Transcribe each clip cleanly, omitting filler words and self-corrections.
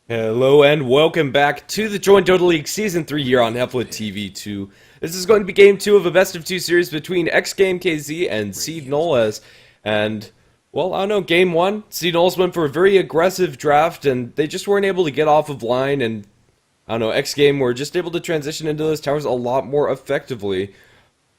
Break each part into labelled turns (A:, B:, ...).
A: Hello and welcome back to the Join Dota League Season 3 here on HeflaTV 2. This is going to be Game 2 of a Best of 2 series between xGame KZ and Seed And, well, I don't know, Game 1, Seed went for a very aggressive draft and they just weren't able to get off of line and, I don't know, xGame were just able to transition into those towers a lot more effectively.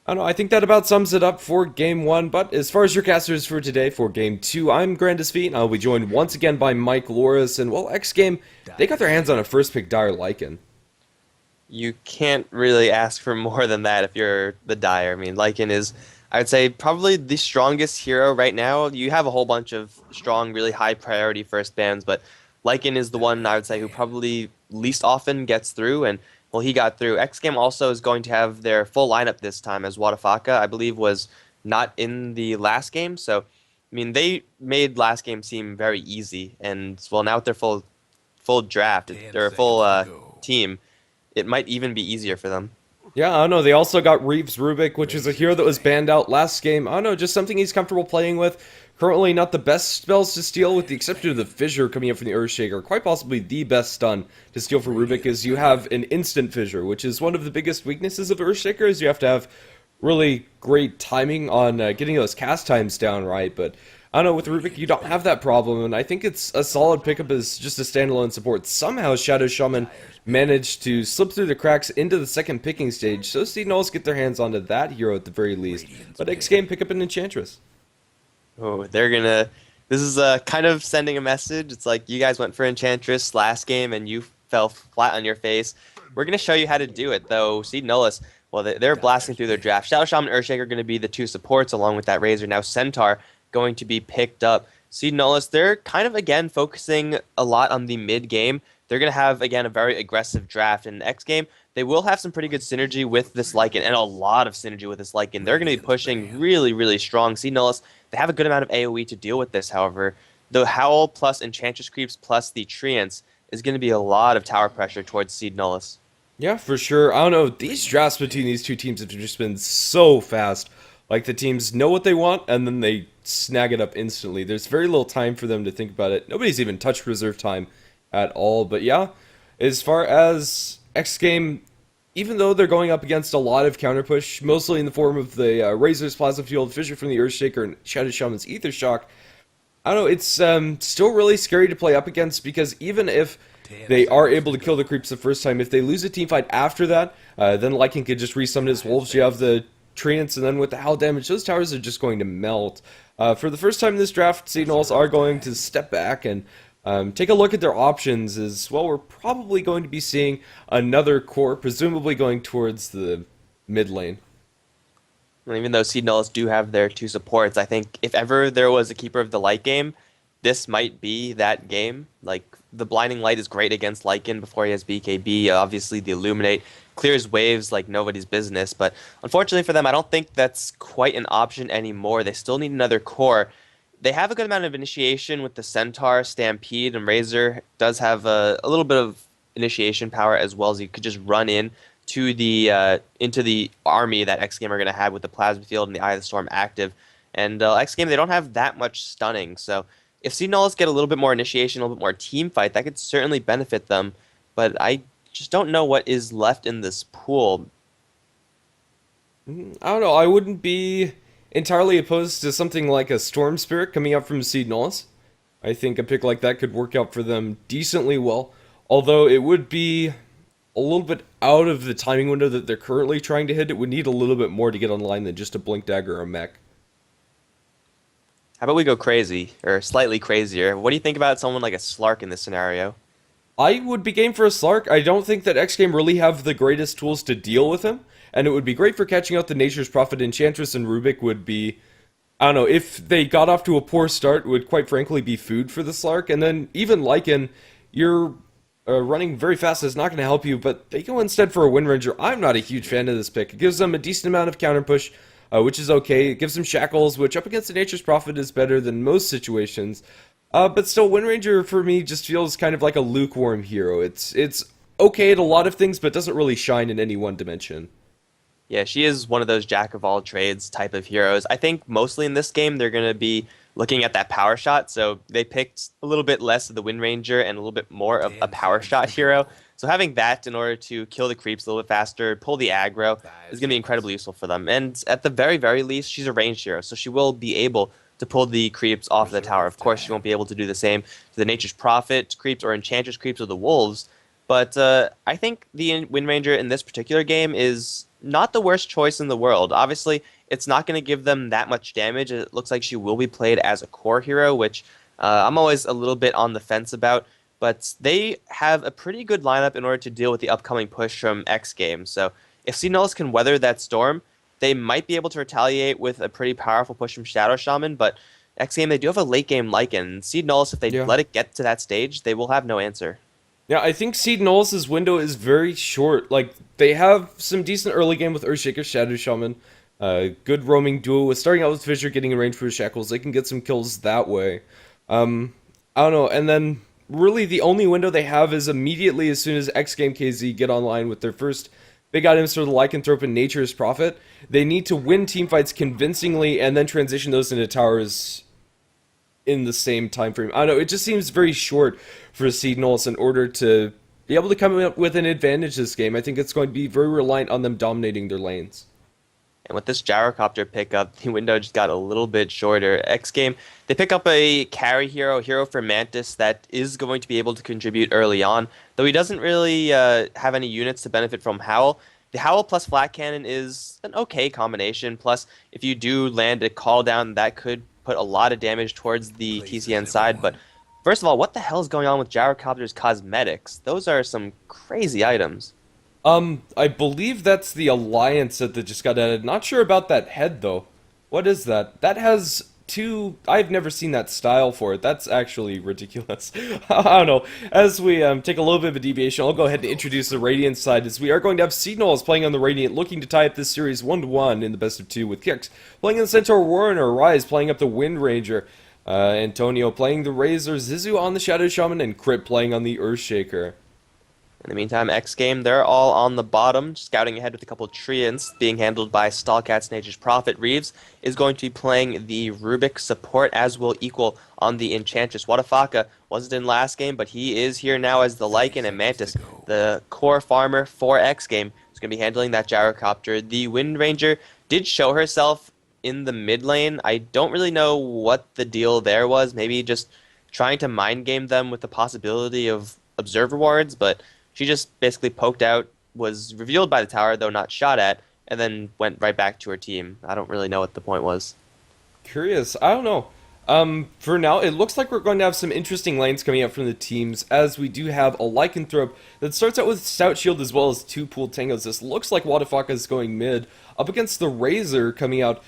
A: I don't know, I think that about sums it up for Game 1, but as far as your casters for today, for Game 2, I'm Grandis Feet, and I'll be joined once again by Mike Loris, and well, xGame, they got their hands on a first pick Dire Lycan.
B: You can't really ask for more than that if you're the Dire. I mean, Lycan is, I would say, probably the strongest hero right now. You have a whole bunch of strong, really high priority first bans, but Lycan is the one I would say who probably least often gets through, and well, he got through. xGame also is going to have their full lineup this time, as Wadafaka, I believe, was not in the last game. So, I mean, they made last game seem very easy, and well, now with their full draft, their full team, it might even be easier for them.
A: Yeah, I don't know, they also got Reeves Rubik, which is a hero that was banned out last game. I don't know, just something he's comfortable playing with. Currently not the best spells to steal, with the exception of the Fissure coming up from the Earthshaker. Quite possibly the best stun to steal for Rubik is you have an instant Fissure, which is one of the biggest weaknesses of Earthshaker, is you have to have really great timing on getting those cast times down right, but I don't know, with Rubik you don't have that problem, and I think it's a solid pickup as just a standalone support. Somehow Shadow Shaman managed to slip through the cracks into the second picking stage, so Seed get their hands onto that hero at the very least. But xGame pick up an Enchantress.
B: Oh, they're gonna. This is kind of sending a message. It's like you guys went for Enchantress last game and you fell flat on your face. We're gonna show you how to do it, though. Seed Nullis, well, they're blasting through their draft. Shadow Shaman and Earthshaker are going to be the two supports along with that Razor. Now Centaur going to be picked up. Seed Nullis, they're kind of again focusing a lot on the mid game. They're going to have again a very aggressive draft. In the X game, they will have some pretty good synergy with this Lycan and a lot of synergy with this Lycan. They're going to be pushing really, really strong. Seed Nullis, they have a good amount of AoE to deal with this, however. The Howl plus Enchantress creeps plus the Treants is going to be a lot of tower pressure towards Seed Nullis.
A: Yeah, for sure. I don't know, these drafts between these two teams have just been so fast. Like, the teams know what they want, and then they snag it up instantly. There's very little time for them to think about it. Nobody's even touched reserve time at all. But yeah, as far as xGame, even though they're going up against a lot of counter push, mostly in the form of the Razor's Plasma Field, Fissure from the Earthshaker, and Shadow Shaman's Ether Shock, I don't know, it's still really scary to play up against, because even if they are able to kill the creeps the first time, if they lose a team fight after that, then Lycan could just resummon his wolves. You have the Treants, and then with the Howl damage, those towers are just going to melt. For the first time in this draft, Signals are going to step back and take a look at their options, as well. We're probably going to be seeing another core, presumably going towards the mid lane.
B: And even though Seed Nullis do have their two supports, I think if ever there was a Keeper of the Light game, this might be that game. Like, the Blinding Light is great against Lycan before he has BKB. Obviously, the Illuminate clears waves like nobody's business. But unfortunately for them, I don't think that's quite an option anymore. They still need another core. They have a good amount of initiation with the Centaur, Stampede, and Razor does have a little bit of initiation power, as well as you could just run in to the into the army that xGame are going to have with the Plasma Field and the Eye of the Storm active. And xGame, they don't have that much stunning, so if Seed Nullis get a little bit more initiation, a little bit more team fight, that could certainly benefit them. But I just don't know what is left in this pool.
A: I don't know, I wouldn't be entirely opposed to something like a Storm Spirit coming up from Seed Nullis. I think a pick like that could work out for them decently well, although it would be a little bit out of the timing window that they're currently trying to hit. It would need a little bit more to get online than just a Blink Dagger or a mech.
B: How about we go crazy, or slightly crazier? What do you think about someone like a Slark in this scenario?
A: I would be game for a Slark. I don't think that xGame really have the greatest tools to deal with him, and it would be great for catching out the Nature's Prophet. Enchantress and Rubik would be, I don't know, if they got off to a poor start, would quite frankly be food for the Slark, and then even Lycan, you're running very fast is not going to help you, but they go instead for a Wind Ranger. I'm not a huge fan of this pick. It gives them a decent amount of counter push, which is okay. It gives them Shackles, which up against the Nature's Prophet is better than most situations. But still, Wind Ranger for me just feels kind of like a lukewarm hero. It's okay at a lot of things, but doesn't really shine in any one dimension.
B: Yeah, she is one of those jack of all trades type of heroes. I think mostly in this game they're going to be looking at that power shot. So they picked a little bit less of the Wind Ranger and a little bit more of a power shot hero. So having that in order to kill the creeps a little bit faster, pull the aggro, is going to be incredibly useful for them. And at the very, very least, she's a ranged hero, so she will be able to pull the creeps off of the tower. Of course, she won't be able to do the same to the Nature's Prophet creeps or Enchantress creeps or the Wolves. But I think the Wind Ranger in this particular game is not the worst choice in the world. Obviously, it's not going to give them that much damage. It looks like she will be played as a core hero, which I'm always a little bit on the fence about. But they have a pretty good lineup in order to deal with the upcoming push from xGame. So if Seednullis can weather that storm, they might be able to retaliate with a pretty powerful push from Shadow Shaman. But xGame, they do have a late game Lycan. Seednullis, if they
A: Yeah.
B: let it get to that stage, they will have no answer.
A: Yeah, I think Seed Nullis' window is very short. Like, they have some decent early game with Earthshaker, Shadow Shaman. Good roaming duo with starting out with Fissure, getting in range for his shackles. They can get some kills that way. I don't know. And then, really, the only window they have is immediately as soon as xGame KZ get online with their first big items for the Lycanthrope and Nature's Prophet. They need to win teamfights convincingly and then transition those into towers in the same time frame. I don't know, it just seems very short for Seed Nullis in order to be able to come up with an advantage this game. I think it's going to be very reliant on them dominating their lanes.
B: And with this gyrocopter pickup, the window just got a little bit shorter. xGame, they pick up a carry hero, hero for Mantis that is going to be able to contribute early on, though he doesn't really have any units to benefit from Howl. The Howl plus Flat Cannon is an okay combination. Plus, if you do land a call down, that could put a lot of damage towards the TCN side. But first of all, what the hell is going on with Gyrocopter's cosmetics? Those are some crazy items.
A: I believe that's the alliance set that just got added. Not sure about that head though. What is that? That has two. I've never seen that style for it. That's actually ridiculous. I don't know. As we take a little bit of a deviation, I'll go ahead and introduce the Radiant side. As we are going to have Seednullis playing on the Radiant, looking to tie up this series 1-1 in the best of two with Kix playing in the Centaur Warrior, Rise playing up the Wind Ranger, Antonio playing the Razor, Zizu on the Shadow Shaman, and Crit playing on the Earthshaker.
B: In the meantime, xGame, they're all on the bottom, scouting ahead with a couple of Treants being handled by Stallcats, Nature's Prophet. Reeves is going to be playing the Rubik support, as will Equal on the Enchantress. Wadafaka wasn't in last game, but he is here now as the Lycan, and Mantis, the core farmer for xGame, is going to be handling that Gyrocopter. The Wind Ranger did show herself in the mid lane. I don't really know what the deal there was. Maybe just trying to mind game them with the possibility of observer wards, but she just basically poked out, was revealed by the tower, though not shot at, and then went right back to her team. I don't really know what the point was.
A: Curious. I don't know. For now, it looks like we're going to have some interesting lanes coming out from the teams, as we do have a Lycanthrope that starts out with Stout Shield as well as two pooled Tangos. This looks like Wadafaka is going mid, up against the Razor coming out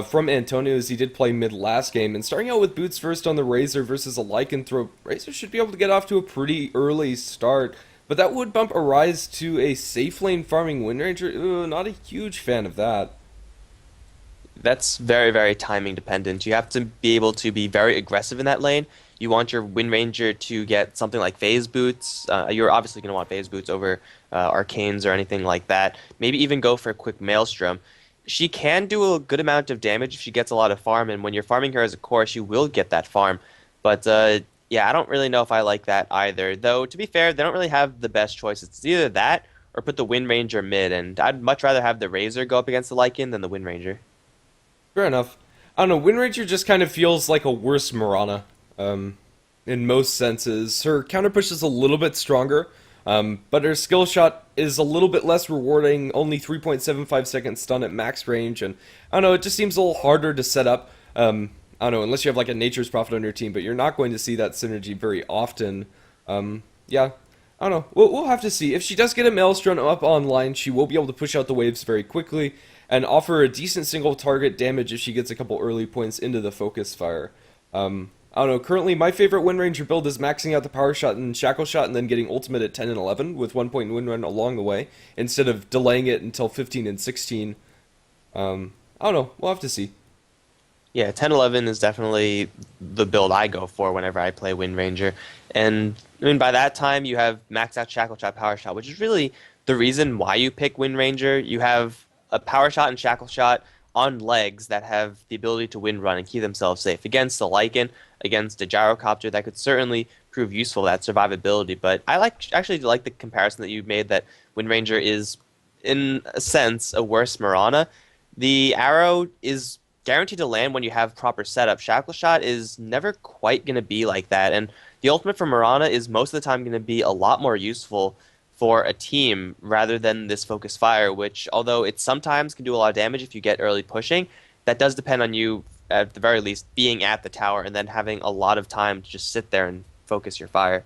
A: from Antonio, as he did play mid last game. And starting out with Boots first on the Razor versus a Lycanthrope, Razor should be able to get off to a pretty early start. But that would bump Arise to a safe lane farming Wind Ranger. Not a huge fan of that.
B: That's very, very timing dependent. You have to be able to be very aggressive in that lane. You want your Wind Ranger to get something like Phase Boots. You're obviously going to want Phase Boots over Arcanes or anything like that. Maybe even go for a quick Maelstrom. She can do a good amount of damage if she gets a lot of farm, and when you're farming her as a core, she will get that farm. But yeah, I don't really know if I like that either. Though, to be fair, they don't really have the best choice. It's either that or put the Wind Ranger mid, and I'd much rather have the Razor go up against the Lycan than the Wind Ranger.
A: Fair enough. I don't know, Wind Ranger just kind of feels like a worse Mirana, in most senses. Her counter push is a little bit stronger, but her skill shot is a little bit less rewarding, only 3.75 seconds stun at max range, and I don't know, it just seems a little harder to set up. I don't know, unless you have like a Nature's Prophet on your team, but you're not going to see that synergy very often. Yeah, I don't know. We'll have to see. If she does get a Maelstrom up online, she will be able to push out the waves very quickly and offer a decent single target damage if she gets a couple early points into the focus fire. I don't know. Currently, my favorite Wind Ranger build is maxing out the power shot and shackle shot and then getting ultimate at 10 and 11 with 1 point win run along the way instead of delaying it until 15 and 16. I don't know. We'll have to see.
B: Yeah, 10-11 is definitely the build I go for whenever I play Wind Ranger. And I mean, by that time, you have maxed out Shackle Shot, Power Shot, which is really the reason why you pick Wind Ranger. You have a Power Shot and Shackle Shot on legs that have the ability to wind run and keep themselves safe. Against a Lycan, against a Gyrocopter, that could certainly prove useful, that survivability. But I actually like the comparison that you made that Wind Ranger is, in a sense, a worse Mirana. The arrow is guaranteed to land when you have proper setup. Shackle Shot is never quite going to be like that, and the ultimate for Mirana is most of the time going to be a lot more useful for a team rather than this focus fire, which, although it sometimes can do a lot of damage if you get early pushing, that does depend on you, at the very least, being at the tower and then having a lot of time to just sit there and focus your fire.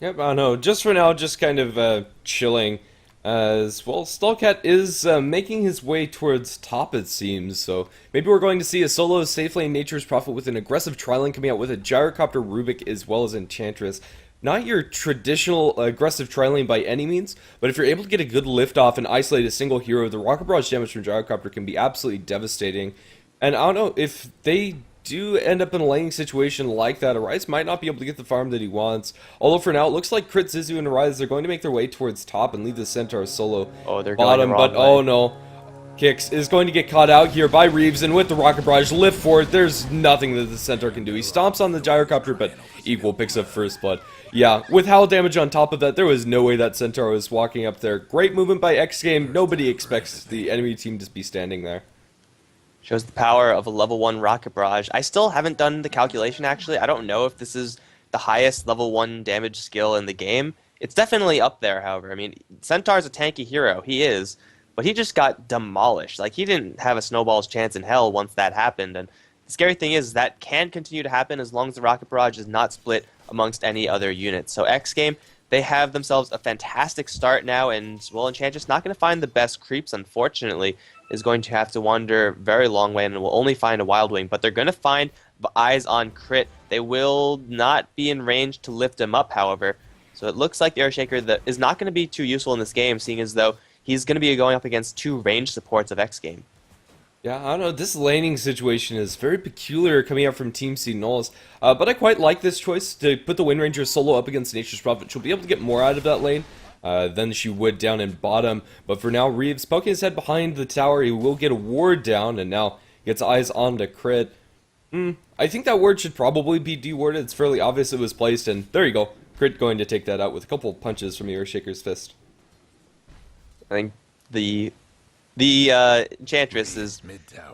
A: Yep, I don't know. Just for now, just kind of chilling. As well, Stallcat is making his way towards top, it seems. So maybe we're going to see a solo safe lane Nature's Prophet with an aggressive tri-lane coming out with a Gyrocopter Rubik as well as Enchantress. Not your traditional aggressive tri-lane by any means, but if you're able to get a good lift off and isolate a single hero, the Rocket Barrage damage from Gyrocopter can be absolutely devastating. And I don't know, if they do end up in a laning situation like that, Arise might not be able to get the farm that he wants. Although for now, it looks like Crit, Zizu, and Arise are going to make their way towards top and leave the Centaur solo
B: Oh, they're going the
A: bottom.
B: wrong
A: But
B: way.
A: oh no, Kix is going to get caught out here by Reeves, and with the Rocket Barrage lift forward, there's nothing that the Centaur can do. He stomps on the Gyrocopter, but Equal picks up first blood. Yeah, with Howl damage on top of that, there was no way that Centaur was walking up there. Great movement by xGame. Nobody expects the enemy team to be standing there.
B: Shows the power of a level 1 Rocket Barrage. I still haven't done the calculation, actually. I don't know if this is the highest level 1 damage skill in the game. It's definitely up there, however. I mean, Centaur's a tanky hero. He is. But he just got demolished. Like, he didn't have a snowball's chance in hell once that happened. And the scary thing is that can continue to happen as long as the Rocket Barrage is not split amongst any other units. So xGame, they have themselves a fantastic start now, and, well, Enchantress not going to find the best creeps, unfortunately, is going to have to wander very long way and will only find a Wild Wing, but they're going to find eyes on Crit. They will not be in range to lift him up, however, so it looks like the Earthshaker that is not going to be too useful in this game, seeing as though he's going to be going up against two range supports of xGame.
A: Yeah, I don't know, this laning situation is very peculiar coming out from Team C Knowles, but I quite like this choice to put the Wind Ranger solo up against Nature's Prophet. She'll be able to get more out of that lane than she would down in bottom, but for now, Reeves poking his head behind the tower. He will get a ward down, and now gets eyes on the Crit. I think that ward should probably be dewarded. It's fairly obvious it was placed, and there you go. Crit going to take that out with a couple punches from the Earthshaker's fist.
B: I think the Enchantress is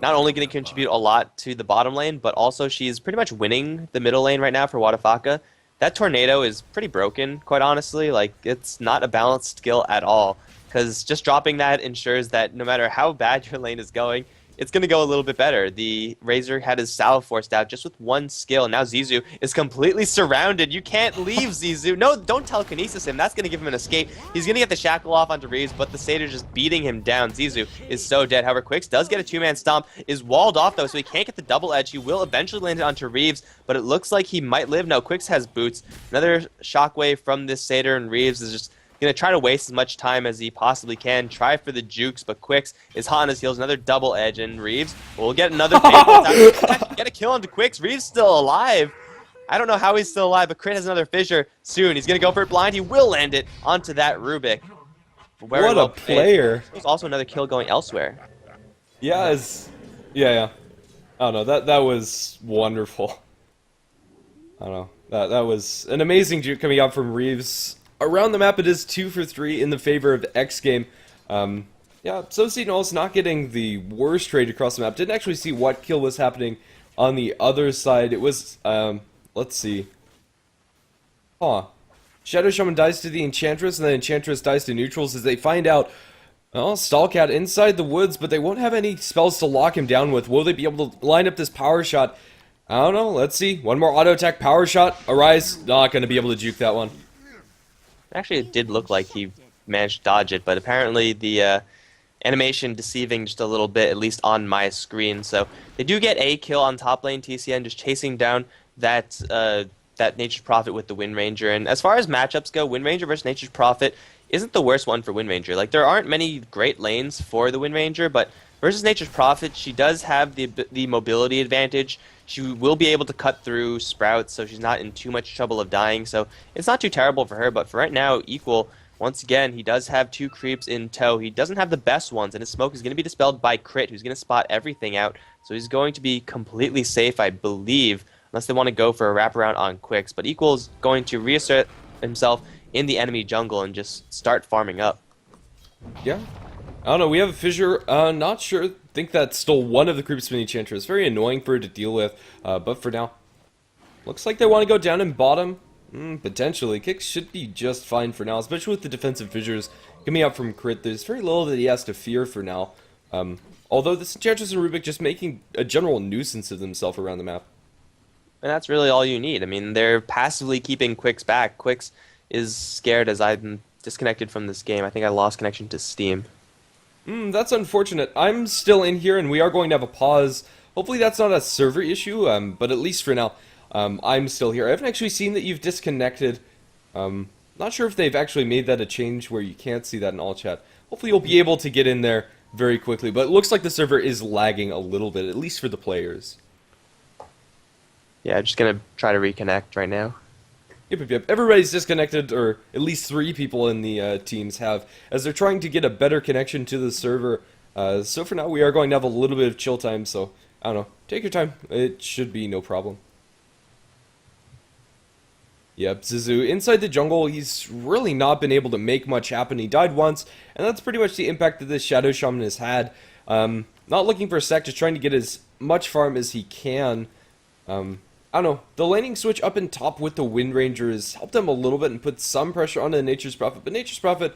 B: not only going to contribute a lot to the bottom lane, but also she's pretty much winning the middle lane right now for Wadafaka. That Tornado is pretty broken, quite honestly. Like, it's not a balanced skill at all, because just dropping that ensures that no matter how bad your lane is going, it's going to go a little bit better. The Razor had his salve forced out just with one skill, and now Zizu is completely surrounded. You can't leave Zizu. No, don't telekinesis him. That's going to give him an escape. He's going to get the shackle off onto Reeves, but the Satyr's just beating him down. Zizu is so dead. However, Quix does get a two-man stomp, is walled off, though, so he can't get the double edge. He will eventually land it onto Reeves, but it looks like he might live. No, Quix has boots. Another shockwave from this Satyr, and Reeves is just going to try to waste as much time as he possibly can. Try for the jukes, but Quix is hot on his heels. Another double edge, and Reeves will get another get a kill onto Quix. Reeves still alive. I don't know how he's still alive, but Crit has another fissure soon. He's going to go for it blind. He will land it onto that Rubik.
A: What a player.
B: There's also another kill going elsewhere.
A: Yeah, yeah. I don't know, that was wonderful. I don't know. That was an amazing juke coming out from Reeves. Around the map, it is 2 for 3 in the favor of xGame. Yeah, so Knowles not getting the worst trade across the map. Didn't actually see what kill was happening on the other side. It was, let's see. Shadow Shaman dies to the Enchantress, and then Enchantress dies to neutrals as they find out, well, Stallcat inside the woods, but they won't have any spells to lock him down with. Will they be able to line up this power shot? I don't know, let's see. One more auto attack power shot. Arise, not going to be able to juke that one.
B: Actually, it did look like he managed to dodge it, but apparently the animation deceiving just a little bit, at least on my screen. So they do get a kill on top lane TCN, just chasing down that Nature's Prophet with the Wind Ranger. And as far as matchups go, Wind Ranger versus Nature's Prophet isn't the worst one for Wind Ranger. Like, there aren't many great lanes for the Wind Ranger, but versus Nature's Prophet, she does have the mobility advantage. She will be able to cut through sprouts, so she's not in too much trouble of dying. So it's not too terrible for her, but for right now, Equal Once again, he does have 2 creeps in tow. He doesn't have the best ones, and his smoke is going to be dispelled by Crit, who's going to spot everything out. So he's going to be completely safe, I believe, unless they want to go for a wraparound on Quicks. But Equal's going to reassert himself in the enemy jungle and just start farming up.
A: Yeah. I don't know, we have a Fissure, not sure, think that's still one of the creeps from Enchantress. Very annoying for her to deal with, but for now. Looks like they want to go down and bottom. Potentially. Kicks should be just fine for now, especially with the defensive Fissures coming out from Crit. There's very little that he has to fear for now. Although this Enchantress and Rubik just making a general nuisance of themselves around the map.
B: And that's really all you need. I mean, they're passively keeping Quicks back. Quicks is scared as I'm disconnected from this game. I think I lost connection to Steam.
A: That's unfortunate. I'm still in here, and we are going to have a pause. Hopefully that's not a server issue, but at least for now, I'm still here. I haven't actually seen that you've disconnected. Not sure if they've actually made that a change where you can't see that in all chat. Hopefully you'll be able to get in there very quickly, but it looks like the server is lagging a little bit, at least for the players.
B: Yeah, I'm just going to try to reconnect right now.
A: Yep. Everybody's disconnected, or at least 3 people in the teams have, as they're trying to get a better connection to the server. So for now, we are going to have a little bit of chill time, so, I don't know, take your time. It should be no problem. Yep, Zizu, inside the jungle, he's really not been able to make much happen. He died once, and that's pretty much the impact that this Shadow Shaman has had. Not looking for a sec, just trying to get as much farm as he can. I don't know, the laning switch up in top with the Wind Ranger has helped him a little bit and put some pressure onto Nature's Prophet, but Nature's Prophet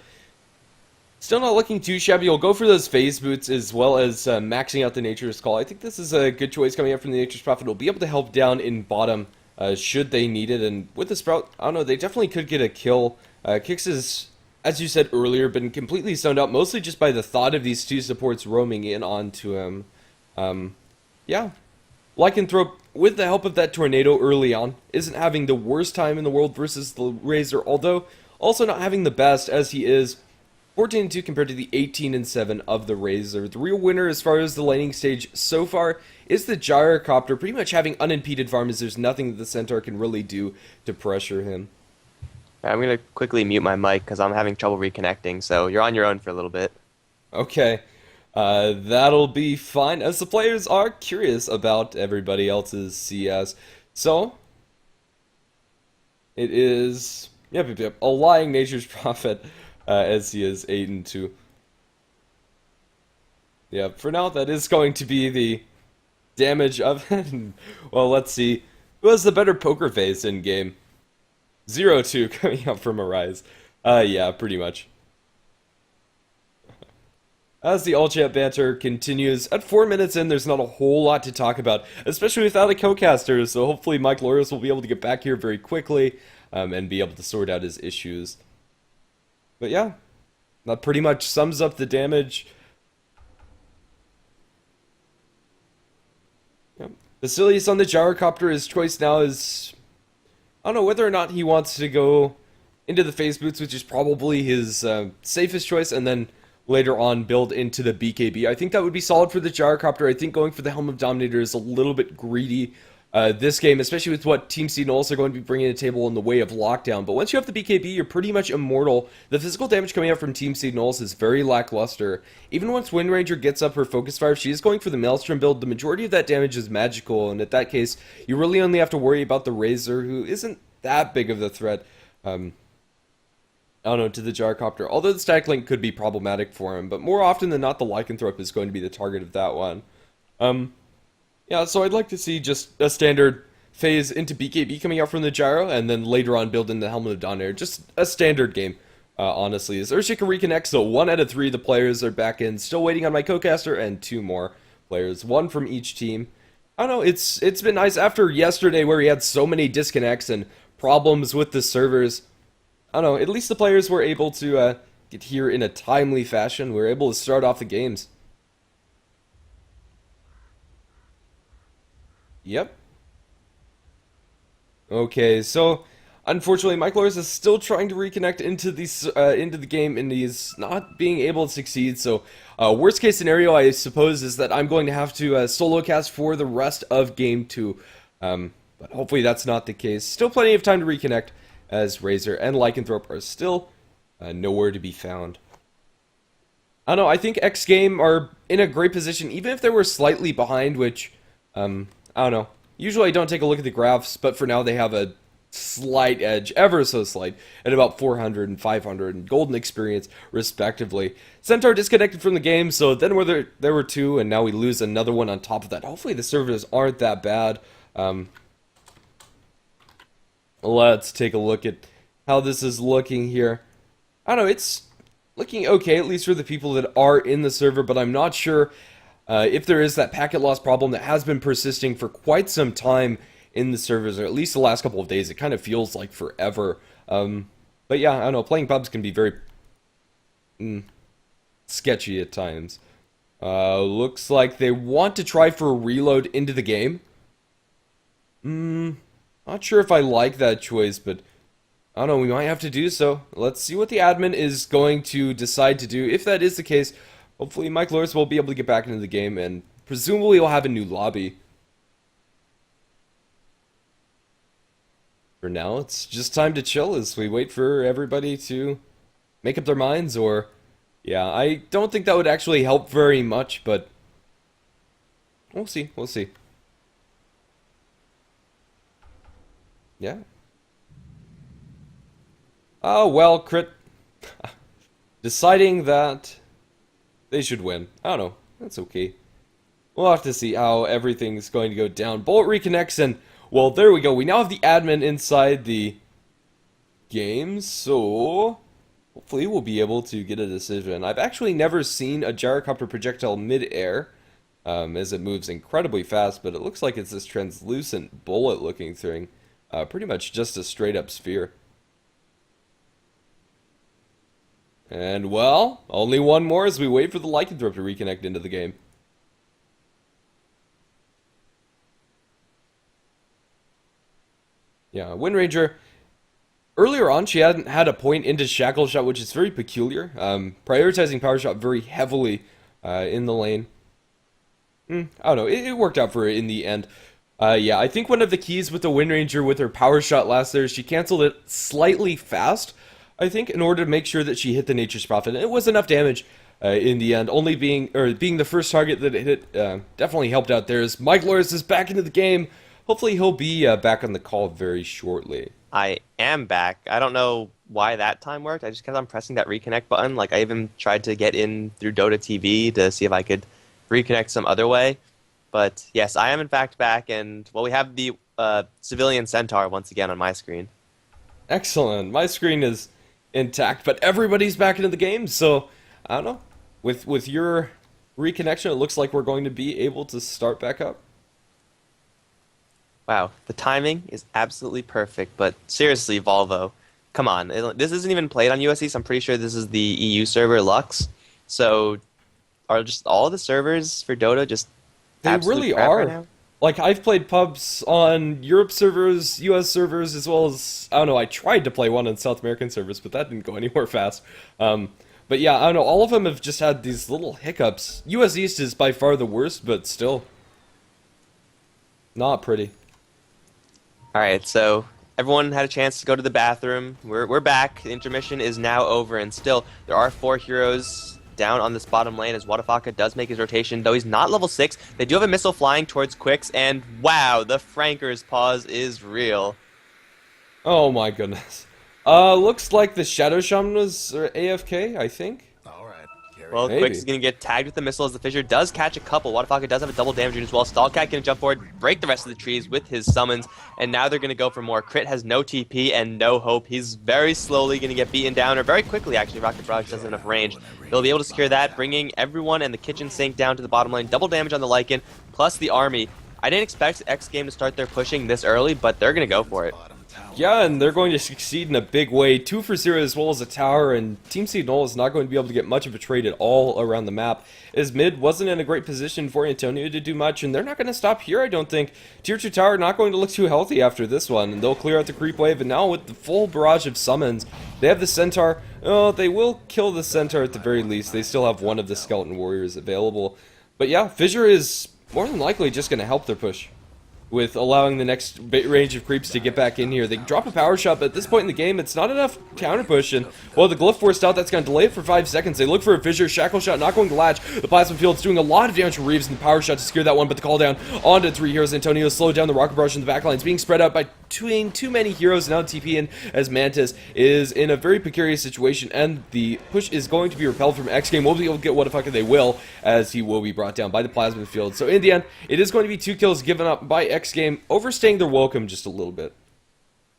A: still not looking too shabby. He'll go for those phase boots as well as maxing out the Nature's Call. I think this is a good choice coming up from the Nature's Prophet. He'll be able to help down in bottom should they need it, and with the Sprout, I don't know, they definitely could get a kill. Kix is, as you said earlier, been completely stoned out, mostly just by the thought of these 2 supports roaming in onto him. Yeah. Lycanthrope, with the help of that tornado early on, isn't having the worst time in the world versus the Razor, although also not having the best, as he is 14-2 compared to the 18-7 of the Razor. The real winner as far as the laning stage so far is the Gyrocopter, pretty much having unimpeded farm, as there's nothing that the Centaur can really do to pressure him.
B: I'm going to quickly mute my mic because I'm having trouble reconnecting, so you're on your own for a little bit.
A: Okay. That'll be fine, as the players are curious about everybody else's CS. So, it is, yep, a lying Nature's Prophet, as he is 8-2. Yeah, for now, that is going to be the damage of it. Well, let's see. Who has the better poker face in game? 0-2 coming up from Arise. Yeah, pretty much. As the all-chat banter continues, at 4 minutes in, there's not a whole lot to talk about, especially without a co-caster, so hopefully Mike Loris will be able to get back here very quickly, and be able to sort out his issues. But yeah, that pretty much sums up the damage. Yep. Basilius on the Gyrocopter, his choice now is, I don't know whether or not he wants to go into the phase boots, which is probably his safest choice, and then later on build into the BKB. I think that would be solid for the Gyrocopter. I think going for the Helm of Dominator is a little bit greedy this game, especially with what Team C Knowles are going to be bringing to the table in the way of lockdown. But once you have the BKB, you're pretty much immortal. The physical damage coming out from Team C Knowles is very lackluster. Even once Wind Ranger gets up her Focus Fire, she is going for the Maelstrom build. The majority of that damage is magical, and at that case, you really only have to worry about the Razor, who isn't that big of a threat. I don't know, to the Gyrocopter. Although the Static Link could be problematic for him, but more often than not, the Lycanthrope is going to be the target of that one. Yeah, so I'd like to see just a standard phase into BKB coming out from the Gyro, and then later on build in the Helmet of Dominator. Just a standard game, honestly. As Ursha can reconnect, so 1 out of 3 of the players are back in. Still waiting on my co-caster, and 2 more players. 1 from each team. I don't know, it's been nice after yesterday where we had so many disconnects and problems with the servers. I don't know, at least the players were able to get here in a timely fashion. We were able to start off the games. Yep. Okay, so unfortunately, Mike Loris is still trying to reconnect into the game, and he's not being able to succeed. So, worst case scenario, I suppose, is that I'm going to have to solo cast for the rest of Game 2. But hopefully that's not the case. Still plenty of time to reconnect, as Razor and Lycanthrope are still nowhere to be found. I don't know, I think xGame are in a great position, even if they were slightly behind, which, I don't know. Usually I don't take a look at the graphs, but for now they have a slight edge, ever so slight, at about 400 and 500 and golden experience, respectively. Centaur disconnected from the game, so then there were two, and now we lose another one on top of that. Hopefully the servers aren't that bad. Let's take a look at how this is looking here. I don't know, it's looking okay, at least for the people that are in the server, but I'm not sure if there is that packet loss problem that has been persisting for quite some time in the servers, or at least the last couple of days. It kind of feels like forever. But yeah, I don't know, playing pubs can be very sketchy at times. Looks like they want to try for a reload into the game. Not sure if I like that choice, but I don't know, we might have to do so. Let's see what the admin is going to decide to do. If that is the case, hopefully Mike Loris will be able to get back into the game, and presumably he'll have a new lobby. For now, it's just time to chill as we wait for everybody to make up their minds, or... Yeah, I don't think that would actually help very much, but... We'll see, we'll see. Yeah. Oh, well, Crit... deciding that they should win. I don't know, that's okay. We'll have to see how everything's going to go down. Bullet reconnects, and... Well, there we go. We now have the admin inside the game, so hopefully we'll be able to get a decision. I've actually never seen a gyrocopter projectile mid-air, as it moves incredibly fast, but it looks like it's this translucent bullet-looking thing. Pretty much just a straight-up sphere. And, well, only one more as we wait for the lycanthrope to reconnect into the game. Yeah, Windranger, earlier on she hadn't had a point into Shackle Shot, which is very peculiar. Prioritizing Power Shot very heavily in the lane. I don't know, it worked out for her in the end. Yeah, I think one of the keys with the Windranger with her Power Shot last there is she canceled it slightly fast, I think, in order to make sure that she hit the Nature's Prophet. And it was enough damage in the end, only being the first target that it hit definitely helped out there. As Mike Loris is back into the game. Hopefully he'll be back on the call very shortly.
B: I am back. I don't know why that time worked. I just kept on pressing that reconnect button. Like, I even tried to get in through Dota TV to see if I could reconnect some other way. But yes, I am in fact back, and well, we have the civilian Centaur once again on my screen.
A: Excellent. My screen is intact, but everybody's back into the game, so I don't know. With your reconnection, it looks like we're going to be able to start back up.
B: Wow, the timing is absolutely perfect, but seriously, Volvo, come on. This isn't even played on USC, so I'm pretty sure this is the EU server, Lux. So, are just all the servers for Dota just
A: They
B: absolute
A: really
B: crap
A: are.
B: right now?
A: Like, I've played pubs on Europe servers, US servers, as well as, I don't know, I tried to play one on South American servers, but that didn't go anywhere fast. But yeah, I don't know, all of them have just had these little hiccups. US East is by far the worst, but still not pretty.
B: All right, so everyone had a chance to go to the bathroom. We're back. The intermission is now over, and still there are 4 heroes down on this bottom lane as Wadafaka does make his rotation, though he's not level 6. They do have a missile flying towards Quicks, and wow, the Franker's pause is real.
A: Oh my goodness. Looks like the Shadow Shaman was AFK, I think.
B: Well,
A: Maybe.
B: Quicks is going to get tagged with the missile as the Fissure does catch a couple. Wadafaka does have a double damage unit as well. Stallcat can jump forward, break the rest of the trees with his summons, and now they're going to go for more. Crit has no TP and no hope. He's very slowly going to get beaten down, or very quickly actually. Rocket Barrage doesn't have enough range. They'll be able to secure that, bringing everyone and the kitchen sink down to the bottom lane. Double damage on the Lycan, plus the army. I didn't expect xGame to start their pushing this early, but they're going to go for it.
A: Yeah, and they're going to succeed in a big way. 2 for 0 as well as a tower, and Team Signal is not going to be able to get much of a trade at all around the map, as mid wasn't in a great position for Antonio to do much, and they're not going to stop here, I don't think. Tier 2 tower not going to look too healthy after this one, and they'll clear out the creep wave, and now with the full barrage of summons, they have the Centaur. Oh, they will kill the Centaur at the very least. They still have one of the Skeleton Warriors available. But yeah, Fissure is more than likely just going to help their push. with allowing the next range of creeps to get back in here. They drop a power shot, but at this point in the game, it's not enough counter push, and well, the glyph forced out, that's going to delay it for 5 seconds. They look for a fissure, shackle shot, not going to latch. The plasma field's doing a lot of damage to Reeves, and the power shot to secure that one, but the call down onto 3 heroes. Antonio slowed down the rocket barrage in the back lines, being spread out by too many heroes, now TP in as Mantis is in a very precarious situation, and the push is going to be repelled from xGame. Will be able to get Whatafaka, they will, as he will be brought down by the plasma field. So in the end, it is going to be 2 kills given up by xGame, overstaying their welcome just a little bit.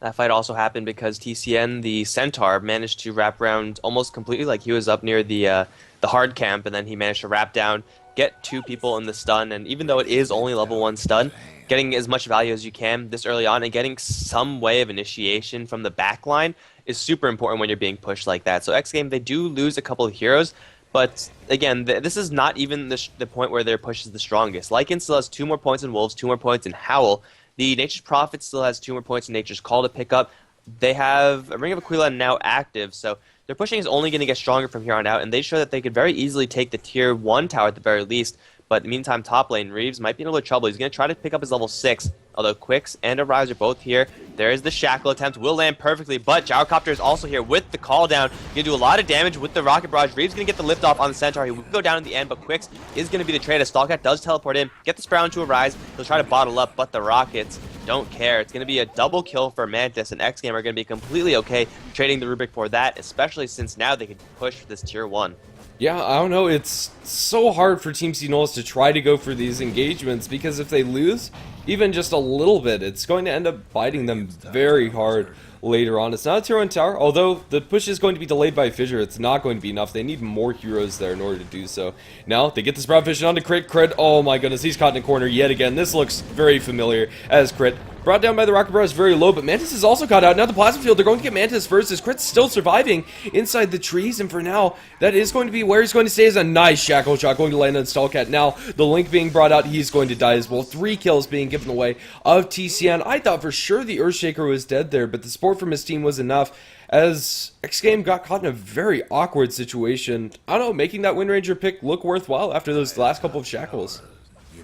B: That fight also happened because TCN, the Centaur, managed to wrap around almost completely. Like, he was up near the hard camp, and then he managed to wrap down, get 2 people in the stun, and even though it is only level 1 stun, getting as much value as you can this early on and getting some way of initiation from the back line is super important when you're being pushed like that. So xGame, they do lose a couple of heroes, but again, this is not even the point where their push is the strongest. Lycan still has 2 more points in Wolves, 2 more points in Howl. The Nature's Prophet still has 2 more points in Nature's Call to pick up. They have a Ring of Aquila now active, so their pushing is only going to get stronger from here on out, and they show that they could very easily take the tier 1 tower at the very least. But in the meantime, top lane, Reeves might be in a little trouble. He's going to try to pick up his level 6, although Quicks and Arise are both here. There is the Shackle attempt, will land perfectly, but Gyrocopter is also here with the call down. Going to do a lot of damage with the Rocket Barrage. Reeves going to get the lift off on the Centaur. He will go down in the end, but Quicks is going to be the trade as Stalkat does teleport in, get the Sprout into Arise. He'll try to bottle up, but the Rockets don't care. It's going to be a double kill for Mantis, and xGame are going to be completely okay trading the Rubik for that, especially since now they can push for this tier 1.
A: Yeah, I don't know, it's so hard for Team CNOLS to try to go for these engagements, because if they lose even just a little bit, it's going to end up biting them very hard later on. It's not a tier 1 tower, although the push is going to be delayed by Fissure. It's not going to be enough. They need more heroes there in order to do so. Now, they get the Sprout Vision onto Crit. Oh my goodness, he's caught in a corner yet again. This looks very familiar as Crit. Brought down by the Rocket Barrage very low, but Mantis is also caught out. Now the Plasma Field, they're going to get Mantis first, as Crit's still surviving inside the trees, and for now, that is going to be where he's going to stay, as a nice Shackle Shot going to land on Stalkat. Now, the Link being brought out, he's going to die as well. 3 kills being given away of TCN. I thought for sure the Earthshaker was dead there, but the support from his team was enough, as xGame got caught in a very awkward situation. I don't know, making that Wind Ranger pick look worthwhile after those last couple of Shackles.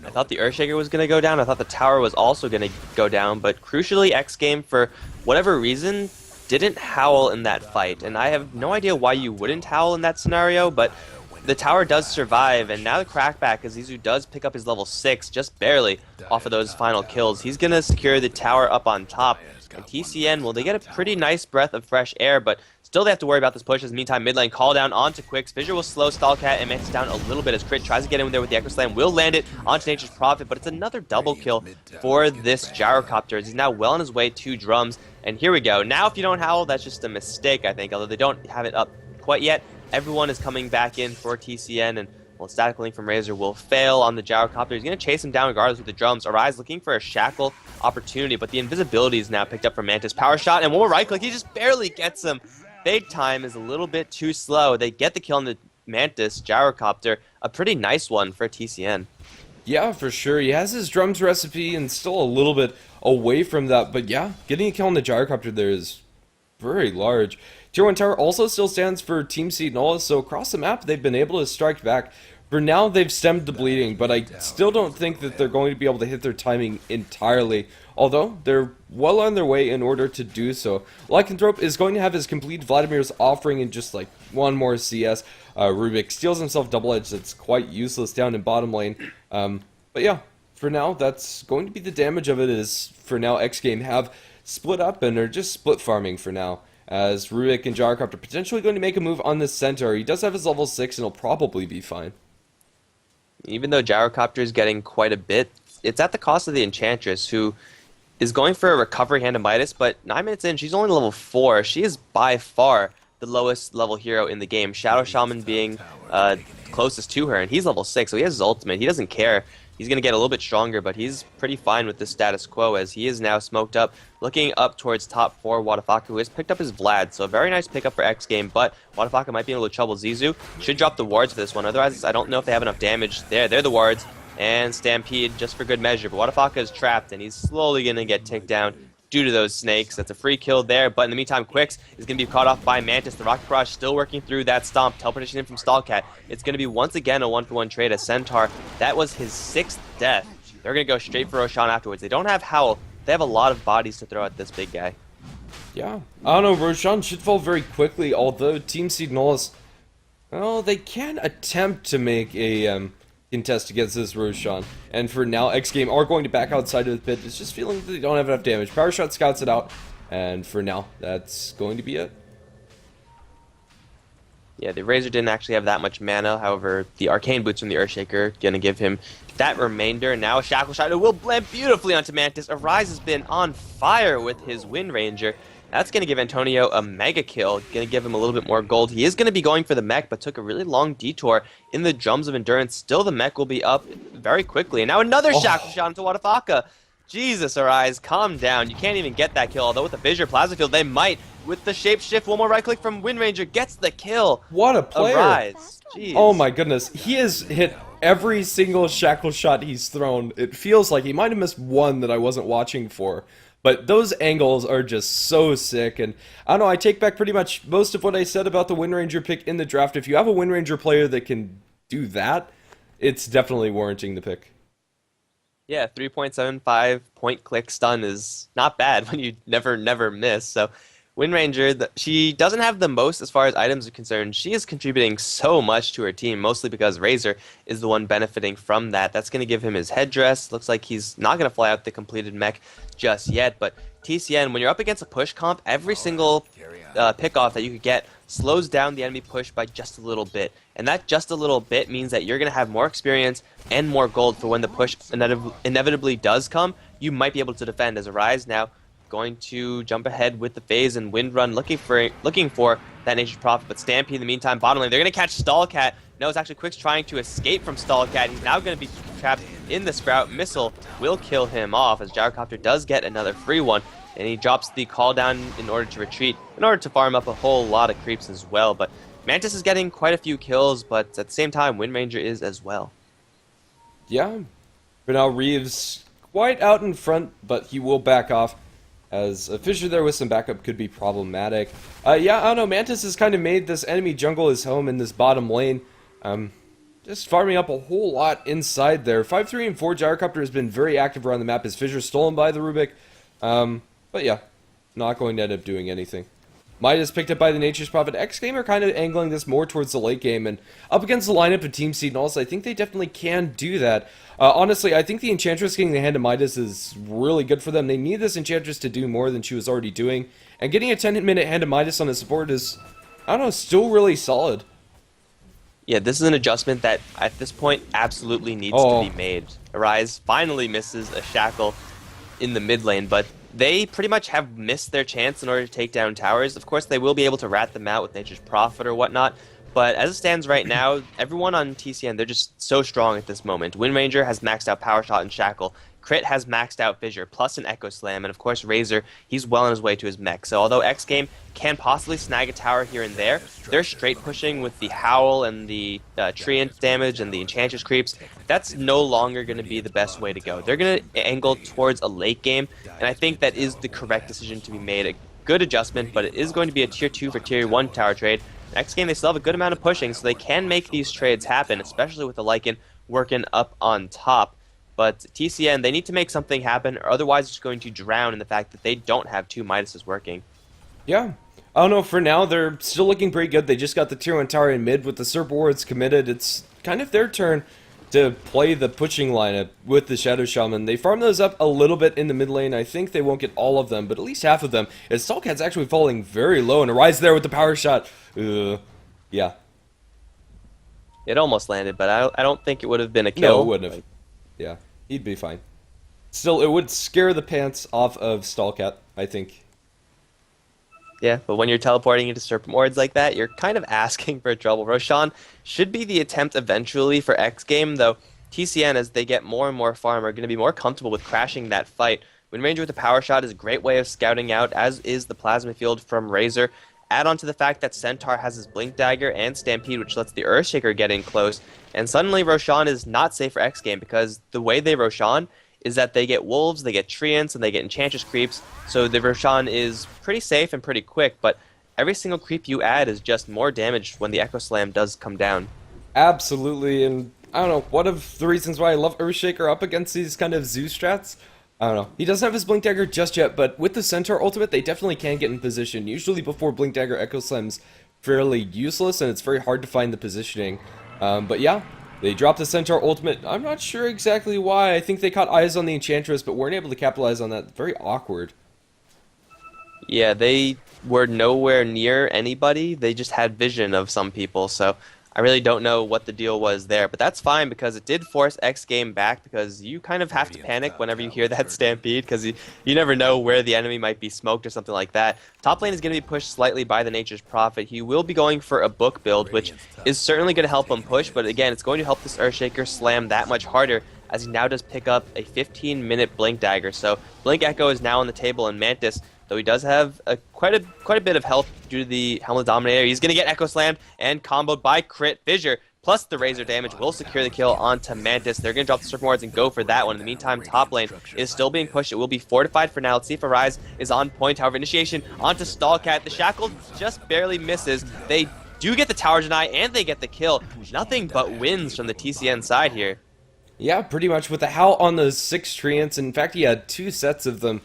B: I thought the Earthshaker was going to go down. I thought the tower was also going to go down. But crucially, xGame, for whatever reason, didn't howl in that fight. And I have no idea why you wouldn't howl in that scenario, but the tower does survive. And now the Crackback, as Zizou does pick up his level 6, just barely, off of those final kills. He's going to secure the tower up on top. And TCN, well, they get a pretty nice breath of fresh air, but still they have to worry about this push. As meantime, mid lane call down onto Quicks. Fissure will slow Stalkat and Mantis down a little bit as Crit tries to get in there with the Echo Slam. Will land it onto Nature's Prophet, but it's another double kill for this Gyrocopter. He's now well on his way to drums. And here we go. Now if you don't howl, that's just a mistake, I think. Although they don't have it up quite yet. Everyone is coming back in for TCN, and well, Static Link from Razor will fail on the Gyrocopter. He's going to chase him down regardless with the drums. Arise looking for a Shackle opportunity, but the invisibility is now picked up from Mantis. Power shot, and one more right click. He just barely gets him. Fade time is a little bit too slow. They get the kill on the Mantis Gyrocopter. A pretty nice one for TCN.
A: Yeah, for sure. He has his drums recipe and still a little bit away from that. But yeah, getting a kill on the Gyrocopter there is very large. Tier 1 tower also still stands for Team CNOLS, so across the map they've been able to strike back. For now, they've stemmed the bleeding, but I still don't think that they're going to be able to hit their timing entirely, although they're well on their way in order to do so. Lycanthrope is going to have his complete Vladimir's offering in just like one more CS. Rubik steals himself double edge that's quite useless down in bottom lane. But yeah, for now, that's going to be the damage of it. Is for now, xGame have split up and are just split farming for now, as Rubik and Gyrocopter are potentially going to make a move on the Centaur. He does have his level 6 and he'll probably be fine.
B: Even though Gyrocopter is getting quite a bit, it's at the cost of the Enchantress, who is going for a recovery hand to Midas, but 9 minutes in, she's only level 4. She is by far the lowest level hero in the game, Shadow Shaman being closest to her, and he's level 6, so he has his ultimate. He doesn't care. He's going to get a little bit stronger, but he's pretty fine with the status quo, as he is now smoked up, looking up towards top 4, Whatafaka, who has picked up his Vlad. So a very nice pickup for xGame, but Whatafaka might be in a little trouble. Zizou should drop the wards for this one, otherwise I don't know if they have enough damage. They're the wards, and Stampede just for good measure, but Whatafaka is trapped, and he's slowly going to get ticked down due to those snakes. That's a free kill there, but in the meantime, Quicks is going to be caught off by Mantis. The Rocket Barrage still working through that stomp, teleportation in from Stalkat. It's going to be once again a 1-for-1 trade as Centaur. That was his 6th death they're going to go straight for Roshan afterwards. They don't have Howl. They have a lot of bodies to throw at this big guy.
A: Yeah. I don't know, Roshan should fall very quickly, although Team Seed Nullis, well, they can attempt to make a contest against this Roshan. And for now, xGame are going to back outside of the pit. It's just feeling that they don't have enough damage. Power Shot scouts it out, and for now, that's going to be it.
B: Yeah, the Razor didn't actually have that much mana. However, the Arcane Boots from the Earthshaker going to give him that remainder. Now Shackle Shadow will blend beautifully onto Mantis. Arise has been on fire with his Wind Ranger. That's going to give Antonio a mega kill, going to give him a little bit more gold. He is going to be going for the mech, but took a really long detour in the Drums of Endurance. Still, the mech will be up very quickly. And now another Shackle Shot into Wadafaka. Jesus, Arise, calm down. You can't even get that kill, although with the Fissure Plasma Field, they might. With the Shapeshift, one more right click from Wind Ranger, gets the kill.
A: What a player.
B: Arise. Jeez.
A: Oh my goodness. He has hit every single Shackle Shot he's thrown. It feels like he might have missed one that I wasn't watching for. But those angles are just so sick, and I don't know, I take back pretty much most of what I said about the Wind Ranger pick in the draft. If you have a Wind Ranger player that can do that, it's definitely warranting the pick.
B: Yeah, 3.75 point click stun is not bad when you never miss. So Wind Ranger, she doesn't have the most as far as items are concerned. She is contributing so much to her team, mostly because Razor is the one benefiting from that. That's going to give him his headdress. Looks like he's not going to fly out the completed mech just yet, but TCN, when you're up against a push comp, every single pick-off that you could get slows down the enemy push by just a little bit. And that just a little bit means that you're going to have more experience and more gold for when the push inevitably does come. You might be able to defend as Arise now going to jump ahead with the phase and Wind Run, looking for that Nature's Prophet, but Stampede in the meantime, bottom lane, they're going to catch Stallcat. No, it's actually Quick's trying to escape from Stallcat. He's now going to be trapped in the Sprout. Missile will kill him off as Gyrocopter does get another free one, and he drops the call down in order to retreat, in order to farm up a whole lot of creeps as well. But Mantis is getting quite a few kills, but at the same time, Wind Ranger is as well.
A: Yeah, for now, Reeves quite out in front, but he will back off, as a Fissure there with some backup could be problematic. Yeah, I don't know, Mantis has kind of made this enemy jungle his home in this bottom lane. Just farming up a whole lot inside there. 5-3 and 4 Gyrocopter has been very active around the map. His Fissure stolen by the Rubik. But yeah, not going to end up doing anything. Midas picked up by the Nature's Prophet. xGame are kind of angling this more towards the late game, and up against the lineup of Team Seed Nullis, I think they definitely can do that. Honestly, I think the Enchantress getting the hand of Midas is really good for them. They need this Enchantress to do more than she was already doing, and getting a 10-minute hand of Midas on the support is, I don't know, still really solid.
B: Yeah, this is an adjustment that, at this point, absolutely needs to be made. Arise finally misses a Shackle in the mid lane, but they pretty much have missed their chance in order to take down towers. Of course, they will be able to rat them out with Nature's Prophet or whatnot, but as it stands right now, everyone on TCN, they're just so strong at this moment. Wind Ranger has maxed out Power Shot and Shackle. Crit has maxed out Fissure, plus an Echo Slam, and of course Razor, he's well on his way to his mech. So although xGame can possibly snag a tower here and there, they're straight pushing with the Howl and the Treant damage and the Enchantress creeps. That's no longer going to be the best way to go. They're going to angle towards a late game, and I think that is the correct decision to be made. A good adjustment, but it is going to be a tier 2 for tier 1 tower trade. xGame, they still have a good amount of pushing, so they can make these trades happen, especially with the Lycan working up on top. But TCN, they need to make something happen, or otherwise it's going to drown in the fact that they don't have two Midases working.
A: Yeah. I don't know, for now, they're still looking pretty good. They just got the tier 1 tower in mid with the Serp wards committed. It's kind of their turn to play the pushing lineup with the Shadow Shaman. They farm those up a little bit in the mid lane. I think they won't get all of them, but at least half of them. As Stallcat's actually falling very low, and Arise there with the power shot. Yeah.
B: It almost landed, but I don't think it would have been a kill.
A: No, it wouldn't have. Yeah, he'd be fine. Still, it would scare the pants off of Stallcat, I think.
B: Yeah, but when you're teleporting into Serpent wards like that, you're kind of asking for trouble. Roshan should be the attempt eventually for xGame, though TCN, as they get more and more farm, are going to be more comfortable with crashing that fight. Wind Ranger with the power shot is a great way of scouting out, as is the plasma field from Razor. Add on to the fact that Centaur has his Blink Dagger and Stampede, which lets the Earthshaker get in close. And suddenly Roshan is not safe for xGame, because the way they Roshan is that they get Wolves, they get Treants, and they get Enchantress creeps. So the Roshan is pretty safe and pretty quick, but every single creep you add is just more damage when the Echo Slam does come down.
A: Absolutely, and I don't know, one of the reasons why I love Earthshaker up against these kind of Zeus strats. I don't know. He doesn't have his Blink Dagger just yet, but with the Centaur ultimate, they definitely can get in position. Usually before Blink Dagger, Echo Slam's fairly useless, and it's very hard to find the positioning. But yeah, they dropped the Centaur ultimate. I'm not sure exactly why. I think they caught eyes on the Enchantress, but weren't able to capitalize on that. Very awkward.
B: Yeah, they were nowhere near anybody. They just had vision of some people, so I really don't know what the deal was there. But that's fine because it did force xGame back because you kind of have to panic whenever you hear that stampede because you never know where the enemy might be smoked or something like that. Top lane is going to be pushed slightly by the Nature's Prophet. He will be going for a book build, which is certainly going to help him push, but again, it's going to help this Earthshaker slam that much harder as he now does pick up a 15-minute Blink Dagger. So Blink Echo is now on the table, and Mantis, though he does have quite a bit of health due to the Helmet Dominator, he's going to get Echo Slammed and comboed by Crit Fissure, plus the Razor damage will secure the kill onto Mantis. They're going to drop the Serpent Wards and go for that one. In the meantime, top lane is still being pushed. It will be fortified for now. Let's see if Arise is on point. However, initiation onto Stallcat. The Shackle just barely misses. They do get the Tower Deny, and they get the kill. Nothing but wins from the TCN side here.
A: Yeah, pretty much with the Howl on those 6 treants. In fact, he had 2 sets of them.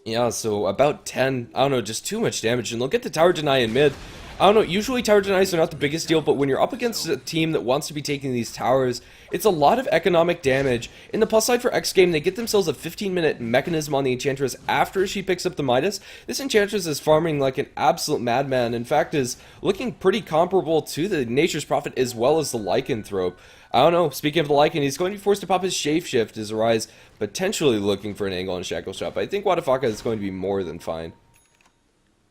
A: Yeah, so about 10, I don't know, just too much damage. And they'll get the Tower Deny in mid. I don't know, usually Tower Denies are not the biggest deal, but when you're up against a team that wants to be taking these towers, it's a lot of economic damage. In the plus side for xGame, they get themselves a 15-minute mechanism on the Enchantress after she picks up the Midas. This Enchantress is farming like an absolute madman. In fact, is looking pretty comparable to the Nature's Prophet as well as the Lycanthrope. I don't know, speaking of the Lycan, he's going to be forced to pop his Shapeshift as Arise potentially looking for an angle on Shackle Shot, but I think Wadafaka is going to be more than fine.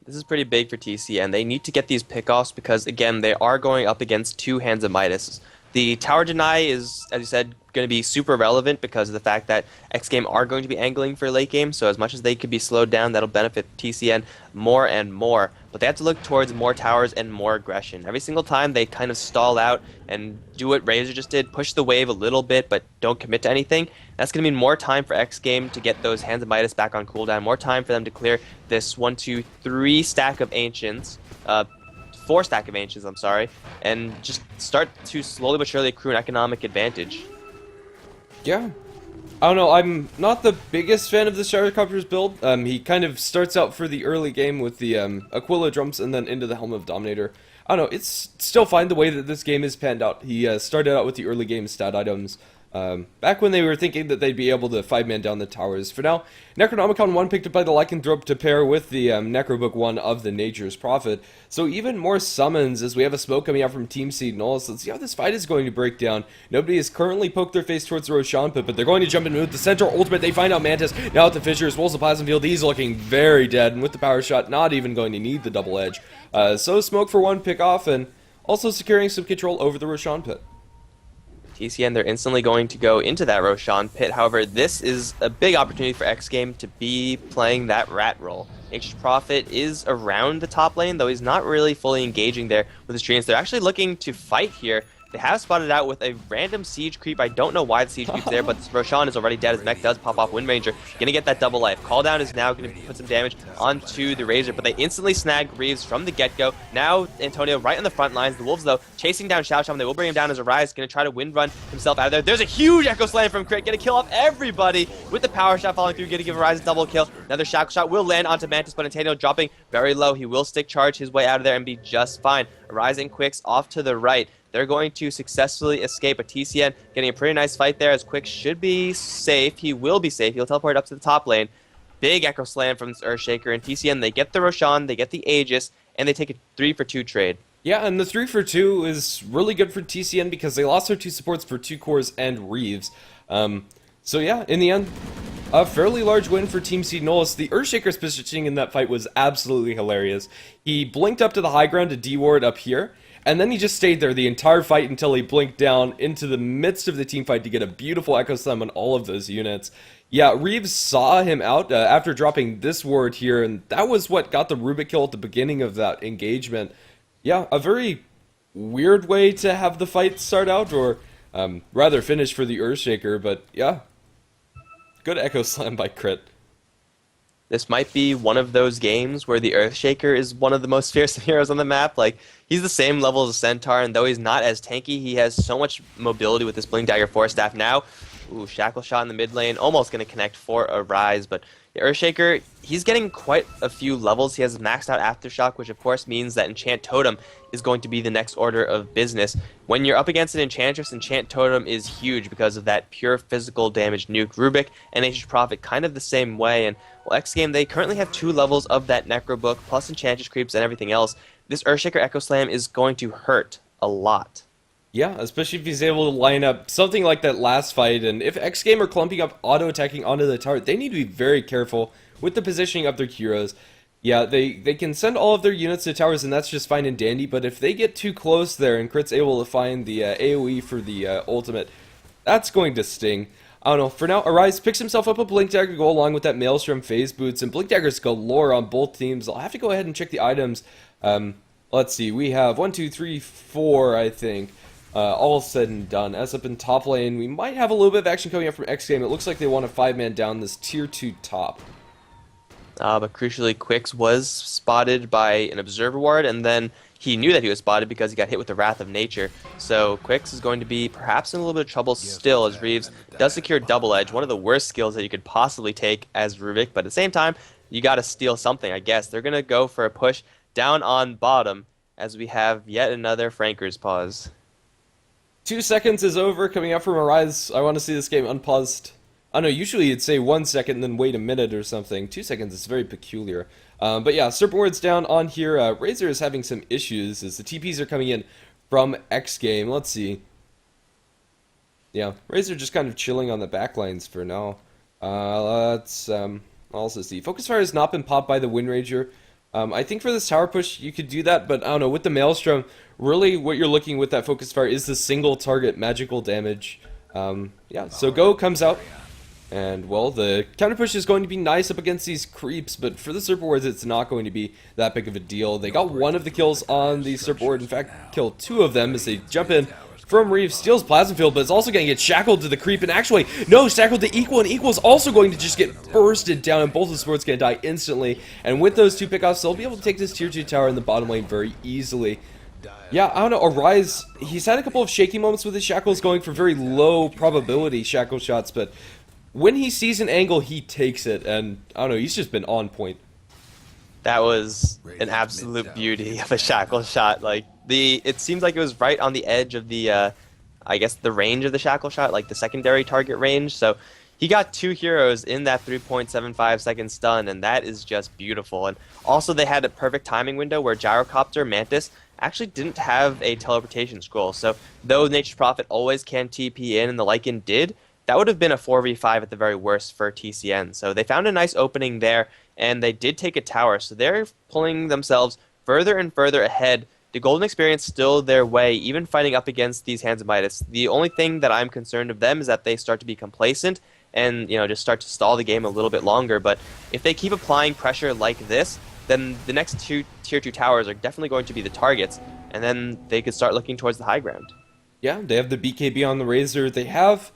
B: This is pretty big for TCN. They need to get these pickoffs because, again, they are going up against 2 Hands of Midas. The Tower Deny is, as you said, going to be super relevant because of the fact that xGame are going to be angling for late game, so as much as they could be slowed down, that'll benefit TCN more and more. But they have to look towards more towers and more aggression. Every single time they kind of stall out and do what Razor just did, push the wave a little bit but don't commit to anything. That's going to mean more time for xGame to get those Hands of Midas back on cooldown, more time for them to clear this 1, 2, 3 stack of Ancients, 4 stack of Ancients, I'm sorry, and just start to slowly but surely accrue an economic advantage.
A: Yeah. I don't know, I'm not the biggest fan of the Shadowcopter's build. He kind of starts out for the early game with the Aquila drums and then into the Helm of Dominator. I don't know, it's still fine the way that this game is panned out. He started out with the early game stat items. Back when they were thinking that they'd be able to 5-man down the towers. For now, Necronomicon 1 picked up by the Lycanthrope to pair with the Necrobook 1 of the Nature's Prophet. So even more summons as we have a smoke coming out from Team Seed Null. So let's see how this fight is going to break down. Nobody has currently poked their face towards the Roshan Pit, but they're going to jump in with the Centaur ultimate. They find out Mantis. Now with the Fissures, Wolves of Plasma Field, he's looking very dead. And with the Power Shot, not even going to need the double edge. So smoke for 1 pick off and also securing some control over the Roshan Pit.
B: TCN, they're instantly going to go into that Roshan Pit. However, this is a big opportunity for xGame to be playing that rat role. Nature's Prophet is around the top lane, though he's not really fully engaging there with his treants. They're actually looking to fight here. They have spotted out with a random siege creep. I don't know why the siege creep's there, but Roshan is already dead. His mech does pop off Wind Ranger. Gonna get that double life. Call down is now gonna put some damage onto the Razor, but they instantly snag Reeves from the get-go. Now Antonio right on the front lines. The Wolves, though, chasing down Shao Shaman. They will bring him down as Arise. Gonna try to wind run himself out of there. There's a huge Echo Slam from Crit. Gonna kill off everybody with the Power Shot falling through. Gonna give Arise a double kill. Another Shackle Shot will land onto Mantis, but Antonio dropping very low. He will stick charge his way out of there and be just fine. Arise and Quicks off to the right. They're going to successfully escape. A TCN getting a pretty nice fight there as Quick should be safe. He will be safe. He'll teleport up to the top lane. Big Echo Slam from this Earthshaker. And TCN, they get the Roshan, they get the Aegis, and they take a 3-for-2 trade.
A: Yeah, and the 3-for-2 is really good for TCN because they lost their 2 supports for 2 cores and Reeves. So yeah, in the end, a fairly large win for Team Seed Null. The Earthshaker's positioning in that fight was absolutely hilarious. He blinked up to the high ground to D-ward up here, and then he just stayed there the entire fight until he blinked down into the midst of the team fight to get a beautiful Echo Slam on all of those units. Yeah, Reeves saw him out after dropping this ward here, and that was what got the Rubik kill at the beginning of that engagement. Yeah, a very weird way to have the fight start out, or rather finish for the Earthshaker, but yeah. Good Echo Slam by Crit.
B: This might be one of those games where the Earthshaker is one of the most fearsome heroes on the map. Like, he's the same level as a Centaur, and though he's not as tanky, he has so much mobility with this Blink Dagger Force Staff now. Ooh, Shackle Shot in the mid lane, almost going to connect for a Rise, but the Earthshaker, he's getting quite a few levels. He has maxed out Aftershock, which of course means that Enchant Totem is going to be the next order of business. When you're up against an Enchantress, Enchant Totem is huge because of that pure physical damage nuke. Rubik and Nature's Prophet kind of the same way, and well, xGame, they currently have 2 levels of that Necro Book, plus Enchantress Creeps and everything else. This Earthshaker Echo Slam is going to hurt a lot.
A: Yeah, especially if he's able to line up something like that last fight, and if xGame are clumping up auto-attacking onto the tower, they need to be very careful with the positioning of their heroes. Yeah, they can send all of their units to towers, and that's just fine and dandy, but if they get too close there and Crit's able to find the AoE for the ultimate, that's going to sting. I don't know, for now, Arise picks himself up a Blink Dagger to go along with that Maelstrom Phase Boots, and Blink Daggers galore on both teams. I'll have to go ahead and check the items. Let's see, we have 1, 2, 3, 4, I think. All said and done. As up in top lane, we might have a little bit of action coming up from xGame. It looks like they want a 5-man down this tier 2 top.
B: But crucially, Quix was spotted by an Observer Ward, and then he knew that he was spotted because he got hit with the Wrath of Nature. So Quix is going to be perhaps in a little bit of trouble still, as Reeves does secure Double Edge, one of the worst skills that you could possibly take as Rubik, but at the same time, you got to steal something, I guess. They're going to go for a push down on bottom, as we have yet another Franker's pause.
A: 2 seconds is over, coming out from Arise. I want to see this game unpaused. I don't know, usually you'd say 1 second and then wait a minute or something. 2 seconds is very peculiar. But yeah, Serpent Ward's down on here. Razor is having some issues as the TPs are coming in from xGame. Let's see. Yeah, Razor just kind of chilling on the backlines for now. Let's also see. Focus Fire has not been popped by the Wind Ranger. I think for this tower push, you could do that, but I don't know, with the Maelstrom, really what you're looking with that Focus Fire is the single target magical damage. Yeah, so Go comes out, and well, the counter push is going to be nice up against these creeps, but for the Serpent Wards, it's not going to be that big of a deal. They got one of the kills on the Serpent Ward, in fact, killed 2 of them as they jump in from Reeves, steals Plasma Field, but it's also going to get shackled to the creep, and actually, no, shackled to Equal, and Equal's also going to just get bursted down, and both of the sports going to die instantly, and with those 2 pickoffs, they'll be able to take this tier 2 tower in the bottom lane very easily. Yeah, I don't know, Arise, he's had a couple of shaky moments with his shackles going for very low probability shackle shots, but when he sees an angle, he takes it, and I don't know, he's just been on point.
B: That was an absolute beauty of a shackle shot. Like, it seemed like it was right on the edge of the, I guess, the range of the shackle shot, like the secondary target range. So he got 2 heroes in that 3.75 second stun, and that is just beautiful. And also they had a perfect timing window where Gyrocopter Mantis actually didn't have a teleportation scroll. So though Nature's Prophet always can TP in, and the Lycan did, that would have been a 4v5 at the very worst for TCN. So they found a nice opening there, and they did take a tower. So they're pulling themselves further and further ahead. The Golden Experience still their way, even fighting up against these Hands of Midas. The only thing that I'm concerned of them is that they start to be complacent and, you know, just start to stall the game a little bit longer. But if they keep applying pressure like this, then the next 2 tier 2 towers are definitely going to be the targets, and then they could start looking towards the high ground.
A: Yeah, they have the BKB on the Razor. They have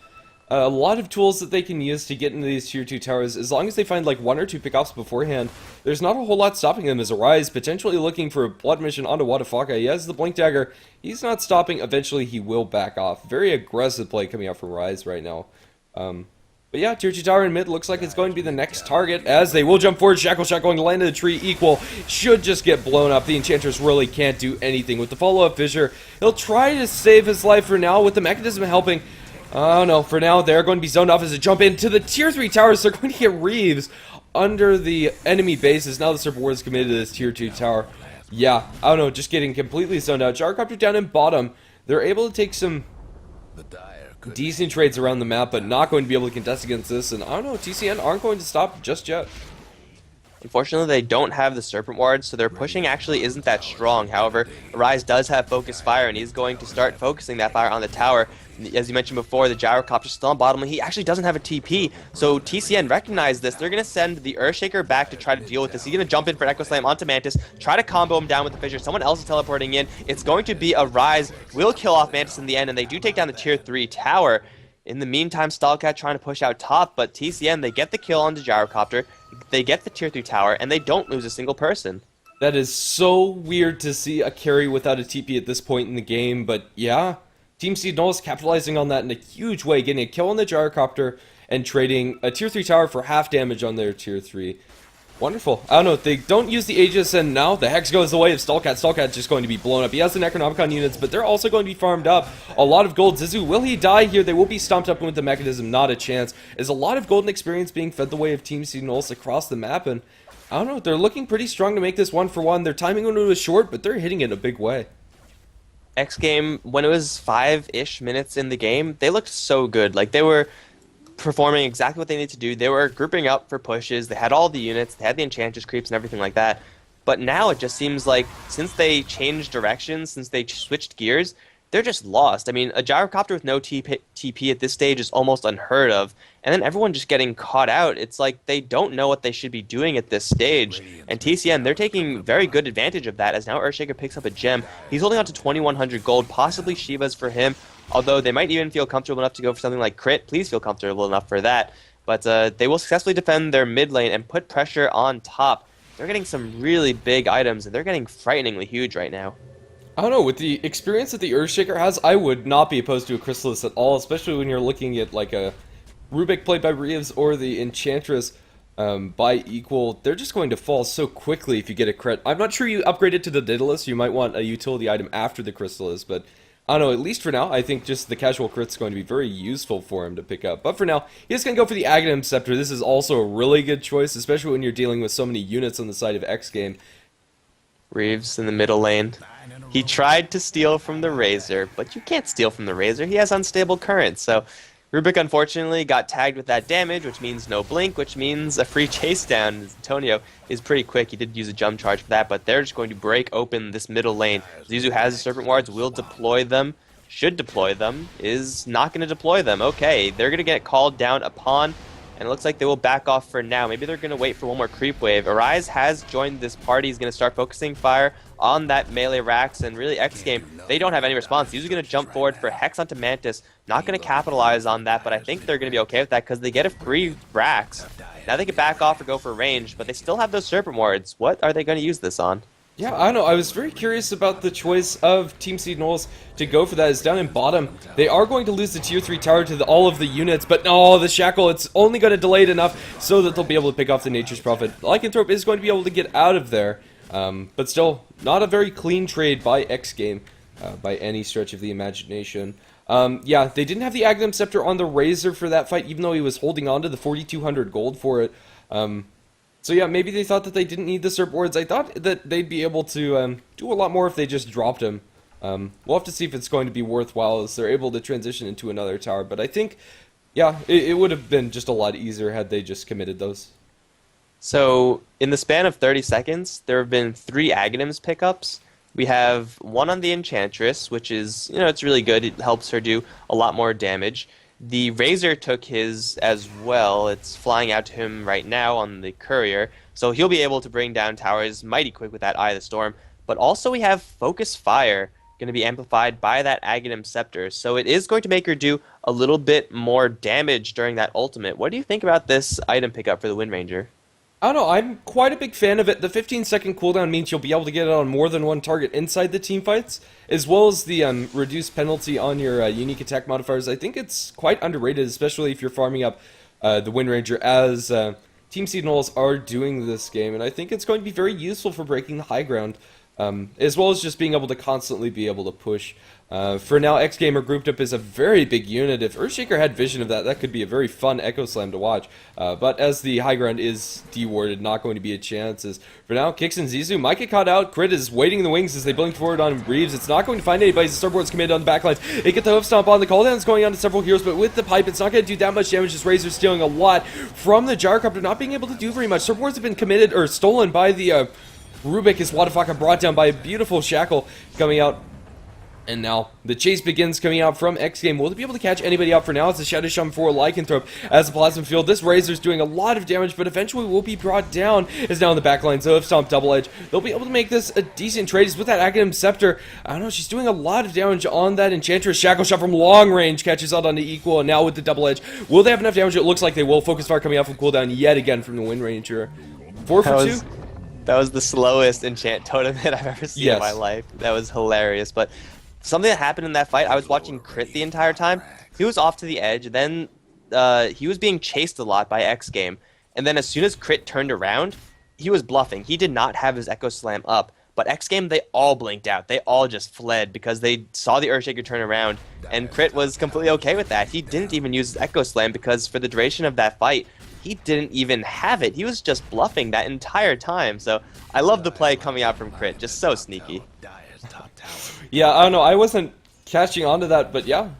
A: a lot of tools that they can use to get into these tier 2 towers. As long as they find like 1 or 2 pickoffs beforehand, there's not a whole lot stopping them as Arise potentially looking for a blood mission onto Wadafaka. He has the Blink Dagger. He's not stopping. Eventually he will back off. Very aggressive play coming out from Arise right now. But yeah, tier 2 tower in mid looks like it's going to be the next target as they will jump forward. Shackle Shot going to land in the tree. Equal should just get blown up. The Enchantress really can't do anything. With the follow-up Fissure, he'll try to save his life for now with the Mechanism helping. Oh no, for now they're going to be zoned off as they jump into the tier 3 towers. They're going to get Reeves under the enemy bases. Now the Serpent Ward is committed to this tier 2 tower. Yeah, I don't know, just getting completely zoned out. Gyrocopter down in bottom. They're able to take some decent trades around the map, but not going to be able to contest against this. And I don't know, TCN aren't going to stop just yet.
B: Unfortunately, they don't have the Serpent Ward, so their pushing actually isn't that strong. However, Arise does have Focus Fire, and he's going to start focusing that fire on the tower. As you mentioned before, the Gyrocopter is still on bottom, and he actually doesn't have a TP. So TCN recognized this. They're going to send the Earthshaker back to try to deal with this. He's going to jump in for an Echo Slam onto Mantis, try to combo him down with the Fissure. Someone else is teleporting in. It's going to be Arise. Will kill off Mantis in the end, and they do take down the tier 3 tower. In the meantime, Stallcat trying to push out top, but TCN, they get the kill on the Gyrocopter, they get the tier 3 tower, and they don't lose a single person.
A: That is so weird to see a carry without a TP at this point in the game, but yeah, Team Seed is capitalizing on that in a huge way, getting a kill on the Gyrocopter and trading a tier 3 tower for half damage on their tier 3. Wonderful. I don't know, they don't use the Aegis, and now the Hex goes the way of Stallcat. Stallcat's just going to be blown up. He has the Necronomicon units, but they're also going to be farmed up. A lot of gold. Zizu, will he die here? They will be stomped up with the Mechanism. Not a chance. There's a lot of golden experience being fed the way of Team Seed across the map, and I don't know, they're looking pretty strong to make this 1-for-1. Their timing when it was short, but they're hitting it in a big way.
B: xGame, when it was 5-ish minutes in the game, they looked so good. Like, they were performing exactly what they needed to do. They were grouping up for pushes. They had all the units. They had the Enchantress creeps and everything like that. But now it just seems like since they changed directions, since they switched gears, they're just lost. I mean, a Gyrocopter with no TP at this stage is almost unheard of. And then everyone just getting caught out. It's like they don't know what they should be doing at this stage. And TCN, they're taking very good advantage of that as now Earthshaker picks up a gem. He's holding on to 2100 gold, possibly Shiva's for him. Although they might even feel comfortable enough to go for something like crit. Please feel comfortable enough for that. But they will successfully defend their mid lane and put pressure on top. They're getting some really big items, and they're getting frighteningly huge right now.
A: I don't know, with the experience that the Earthshaker has, I would not be opposed to a Chrysalis at all, especially when you're looking at like a Rubik played by Reeves or the Enchantress by Equal. They're just going to fall so quickly if you get a crit. I'm not sure you upgrade it to the Daedalus. You might want a utility item after the Chrysalis, but I don't know, at least for now, I think just the casual crit's going to be very useful for him to pick up. But for now, he's going to go for the Aghanim Scepter. This is also a really good choice, especially when you're dealing with so many units on the side of xGame.
B: Reeves in the middle lane. He tried to steal from the Razor, but you can't steal from the Razor. He has unstable current, so Rubik unfortunately got tagged with that damage, which means no blink, which means a free chase down. Antonio is pretty quick. He did use a jump charge for that, but they're just going to break open this middle lane. Zizu has Serpent Wards, will deploy them, should deploy them, is not going to deploy them. Okay, they're going to get called down upon, and it looks like they will back off for now. Maybe they're going to wait for one more creep wave. Arise has joined this party. He's going to start focusing fire on that melee Rax, and really xGame, they don't have any response. He's going to jump forward for Hex onto Mantis. Not going to capitalize on that, but I think they're going to be okay with that because they get a free Rax. Now they can back off or go for range, but they still have those Serpent Wards. What are they going to use this on?
A: Yeah, I don't know. I was very curious about the choice of Team Seed to go for that. It's down in bottom. They are going to lose the tier 3 tower to all of the units, but no, the Shackle, it's only going to delay it enough so that they'll be able to pick off the Nature's Prophet. Lycanthrope is going to be able to get out of there, but still, not a very clean trade by xGame by any stretch of the imagination. Yeah, they didn't have the Aghanim Scepter on the Razor for that fight, even though he was holding on to the 4,200 gold for it. So yeah, maybe they thought that they didn't need the Serp Wards. I thought that they'd be able to do a lot more if they just dropped him. We'll have to see if it's going to be worthwhile as they're able to transition into another tower. But I think, yeah, it would have been just a lot easier had they just committed those.
B: So, in the span of 30 seconds, there have been 3 Aghanims pickups. We have one on the Enchantress, which is, it's really good. It helps her do a lot more damage. The Razor took his as well. It's flying out to him right now on the Courier. So he'll be able to bring down towers mighty quick with that Eye of the Storm. But also we have Focus Fire going to be amplified by that Aghanim Scepter. So it is going to make her do a little bit more damage during that ultimate. What do you think about this item pickup for the Wind Ranger?
A: I don't know, I'm quite a big fan of it. The 15-second cooldown means you'll be able to get it on more than one target inside the team fights, as well as the reduced penalty on your unique attack modifiers. I think it's quite underrated, especially if you're farming up the Wind Ranger, as Team Seed are doing this game, and I think it's going to be very useful for breaking the high ground, as well as just being able to constantly be able to push. For now, xGame grouped up as a very big unit. If Earthshaker had vision of that, that could be a very fun Echo Slam to watch. But as the high ground is dewarded, not going to be a chance. As for now, Kix and Zizu might get caught out. Crit is waiting in the wings as they blink forward on Reeves. It's not going to find anybody. The Starboard's committed on the backlines. They get the hoof stomp on. The cooldown's going on to several heroes, but with the pipe, it's not going to do that much damage. This Razor stealing a lot from the Gyrocopter, not being able to do very much. Starboards have been committed or stolen by the Rubik as Wadafaka brought down by a beautiful Shackle coming out. And now the chase begins coming out from xGame. Will they be able to catch anybody out for now? It's a Shadow Shaman for Lycanthrope as the Plasma Field. This Razor's doing a lot of damage, but eventually will be brought down. Is now in the back line, so if Stomp Double Edge, they'll be able to make this a decent trade. He's with that Aghanim Scepter. I don't know, she's doing a lot of damage on that Enchantress. Shackle Shot from long range catches out on the Equal, and now with the Double Edge. Will they have enough damage? It looks like they will. Focus Fire coming out from cooldown yet again from the Wind Ranger. 4 for 2.
B: That was the slowest enchant totem I've ever seen in my life. That was hilarious, but something that happened in that fight, I was watching Crit the entire time. He was off to the edge, then he was being chased a lot by xGame, and then as soon as Crit turned around, he was bluffing. He did not have his Echo Slam up, but xGame, they all blinked out. They all just fled because they saw the Earthshaker turn around, and Crit was completely okay with that. He didn't even use his Echo Slam because for the duration of that fight, he didn't even have it. He was just bluffing that entire time, so I love the play coming out from Crit, just so sneaky.
A: Yeah, I don't know, I wasn't catching on to that, but yeah,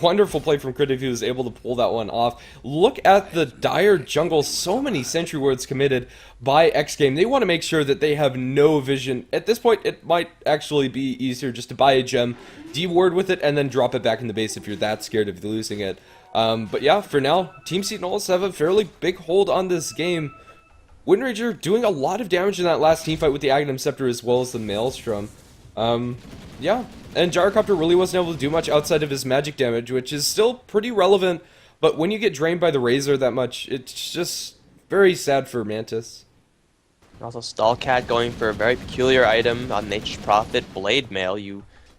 A: wonderful play from Crit if he was able to pull that one off. Look at the dire jungle, so many Sentry Wards committed by xGame. They want to make sure that they have no vision. At this point, it might actually be easier just to buy a gem, de-ward with it, and then drop it back in the base if you're that scared of losing it. But yeah, for now, Team Seton have a fairly big hold on this game. Wind Ranger doing a lot of damage in that last team fight with the Aghanim Scepter as well as the Maelstrom. Yeah, and Gyrocopter really wasn't able to do much outside of his magic damage, which is still pretty relevant, but when you get drained by the Razor that much, it's just very sad for Mantis.
B: Also, Stallcat going for a very peculiar item on Nature's Prophet, Blade Mail.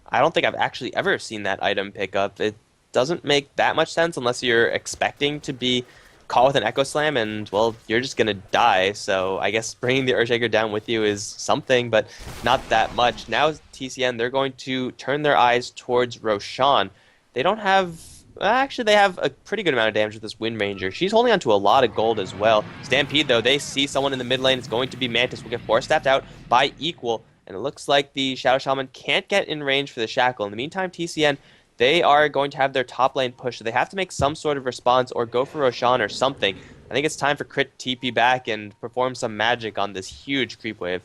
B: I don't think I've actually ever seen that item pick up. It doesn't make that much sense unless you're expecting to be caught with an Echo Slam, and, well, you're just going to die. So I guess bringing the Earthshaker down with you is something, but not that much. Now TCN, they're going to turn their eyes towards Roshan. They don't have... Actually, they have a pretty good amount of damage with this Wind Ranger. She's holding on to a lot of gold as well. Stampede, though, they see someone in the mid lane. It's going to be Mantis. Will get force-staffed out by Equal, and it looks like the Shadow Shaman can't get in range for the Shackle. In the meantime, TCN, they are going to have their top lane push, so they have to make some sort of response or go for Roshan or something. I think it's time for Crit TP back and perform some magic on this huge creep wave.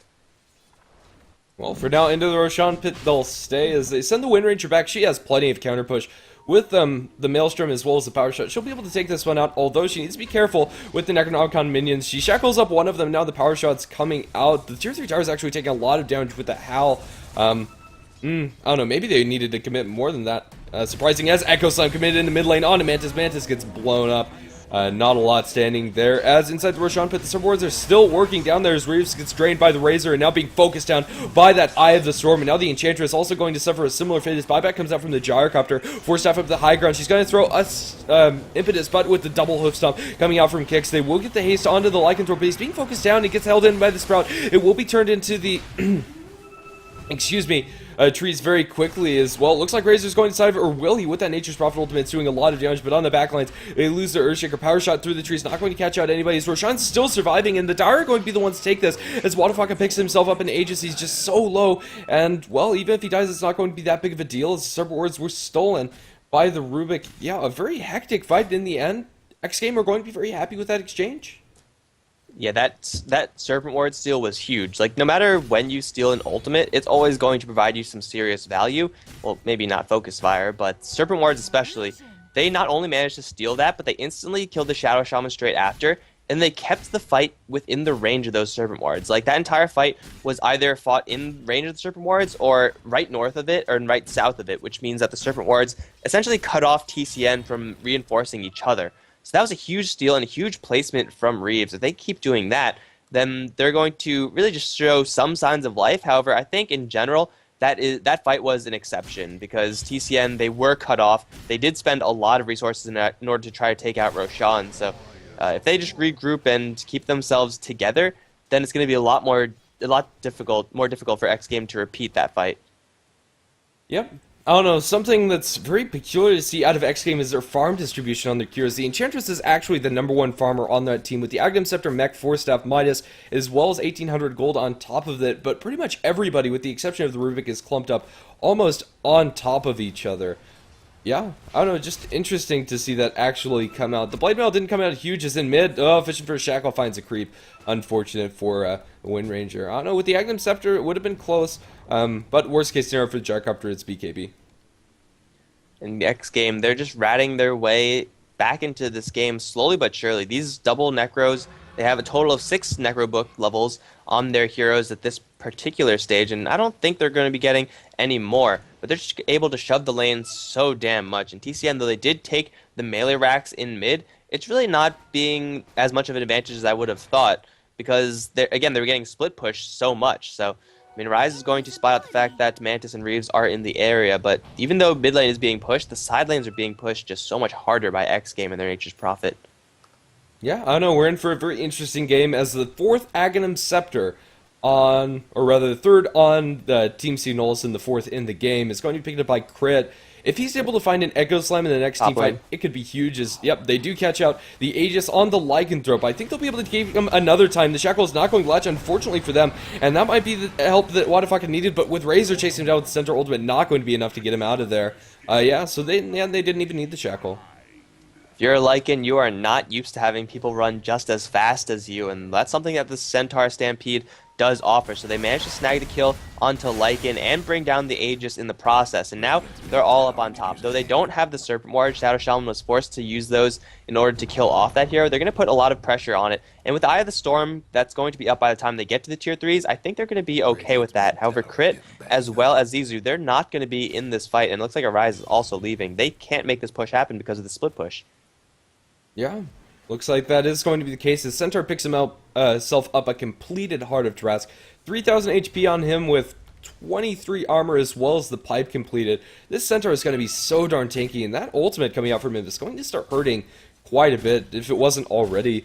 A: Well, for now, into the Roshan pit they'll stay as they send the Wind Ranger back. She has plenty of counter push with the Maelstrom as well as the Power Shot. She'll be able to take this one out, although she needs to be careful with the Necronomicon minions. She shackles up one of them, now the Power Shot's coming out. The Tier 3 tower is actually taking a lot of damage with the Howl. I don't know, maybe they needed to commit more than that. Surprising as Echo Slam committed in the mid lane onto Mantis. Mantis gets blown up. Not a lot standing there. As inside the Roshan pit, the Server Wards are still working down there as Reeves gets drained by the Razor and now being focused down by that Eye of the Storm. And now the Enchantress also going to suffer a similar fate as buyback comes out from the Gyrocopter. Force staff up to the high ground. She's going to throw us Impetus, but with the double hoof stomp coming out from Kicks. They will get the haste onto the Lycanthrope, but he's being focused down. He gets held in by the Sprout. It will be turned into the... excuse me, trees very quickly as well. Looks like Razor's going inside of it, or will he? With that Nature's Prophet ultimate, it's doing a lot of damage, but on the backlines, they lose their Earthshaker. Power Shot through the trees, not going to catch out anybody. Roshan's still surviving, and the Dire are going to be the ones to take this, as Wadafaka picks himself up in Aegis. He's just so low, and, well, even if he dies, it's not going to be that big of a deal, as the Server Wards were stolen by the Rubik. Yeah, a very hectic fight in the end. xGame are going to be very happy with that exchange.
B: Yeah, that Serpent Ward steal was huge. Like, no matter when you steal an ultimate, it's always going to provide you some serious value. Well, maybe not Focus Fire, but Serpent Wards especially. They not only managed to steal that, but they instantly killed the Shadow Shaman straight after, and they kept the fight within the range of those Serpent Wards. Like, that entire fight was either fought in range of the Serpent Wards or right north of it or right south of it, which means that the Serpent Wards essentially cut off TCN from reinforcing each other. So that was a huge steal and a huge placement from Reeves. If they keep doing that, then they're going to really just show some signs of life. However, I think in general, that fight was an exception because TCN, they were cut off. They did spend a lot of resources in order to try to take out Roshan. So if they just regroup and keep themselves together, then it's going to be more difficult for xGame to repeat that fight.
A: Yep. I don't know, something that's very peculiar to see out of xGame is their farm distribution on their cures. The Enchantress is actually the #1 farmer on that team with the Aghanim Scepter, Mech, Force Staff, Midas, as well as 1800 gold on top of it, but pretty much everybody, with the exception of the Rubik, is clumped up almost on top of each other. Yeah, I don't know, just interesting to see that actually come out. The Blade Mail didn't come out huge as in mid. Oh, fishing for a Shackle finds a creep. Unfortunate for the Wind Ranger. I don't know, with the Agnum Scepter, it would have been close. But worst case scenario for the Gyrocopter, it's BKB.
B: In the xGame, they're just ratting their way back into this game slowly but surely. These double Necros, they have a total of 6 Necro book levels on their heroes at this particular stage, and I don't think they're going to be getting any more. But they're just able to shove the lane so damn much. And TCN, though they did take the melee racks in mid, it's really not being as much of an advantage as I would have thought, because they were getting split pushed so much. So I mean, Rise is going to spot out the fact that Mantis and Reeves are in the area, but even though mid lane is being pushed, the side lanes are being pushed just so much harder by xGame and their Nature's Prophet.
A: Yeah, I don't know, we're in for a very interesting game as the 4th Aghanim Scepter on, or rather the 3rd on the Team Seanolis and the 4th in the game is going to be picked up by Crit. If he's able to find an Echo Slam in the next team fight, it could be huge as, yep, they do catch out the Aegis on the Lycanthrope. I think they'll be able to give him another time. The Shackle is not going to latch, unfortunately for them, and that might be the help that Wadafaka needed, but with Razor chasing him down with the Centaur Ultimate, not going to be enough to get him out of there. Yeah, so they didn't even need the Shackle.
B: If you're a Lycan, you are not used to having people run just as fast as you, and that's something that the Centaur Stampede does offer. So they managed to snag the kill onto Lycan and bring down the Aegis in the process, and now they're all up on top. Though they don't have the Serpent Ward, Shadow Shaman was forced to use those in order to kill off that hero. They're going to put a lot of pressure on it, and with the Eye of the Storm, that's going to be up by the time they get to the tier 3s. I think they're going to be okay with that. However, Crit, as well as Zizu, they're not going to be in this fight, and it looks like Arise is also leaving. They can't make this push happen because of the split push.
A: Yeah, looks like that is going to be the case as Centaur picks himself up a completed Heart of Trask. 3,000 HP on him with 23 armor as well as the pipe completed. This Centaur is going to be so darn tanky, and that ultimate coming out from him is going to start hurting quite a bit if it wasn't already.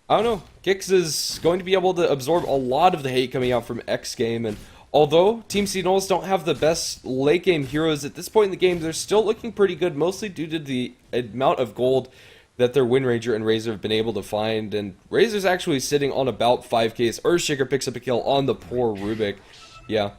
A: I don't know, Gix is going to be able to absorb a lot of the hate coming out from xGame, and although Team Seanolis don't have the best late game heroes at this point in the game, they're still looking pretty good, mostly due to the amount of gold that their Wind Ranger and Razor have been able to find, and Razor's actually sitting on about 5k as Earthshaker picks up a kill on the poor Rubik. Yeah.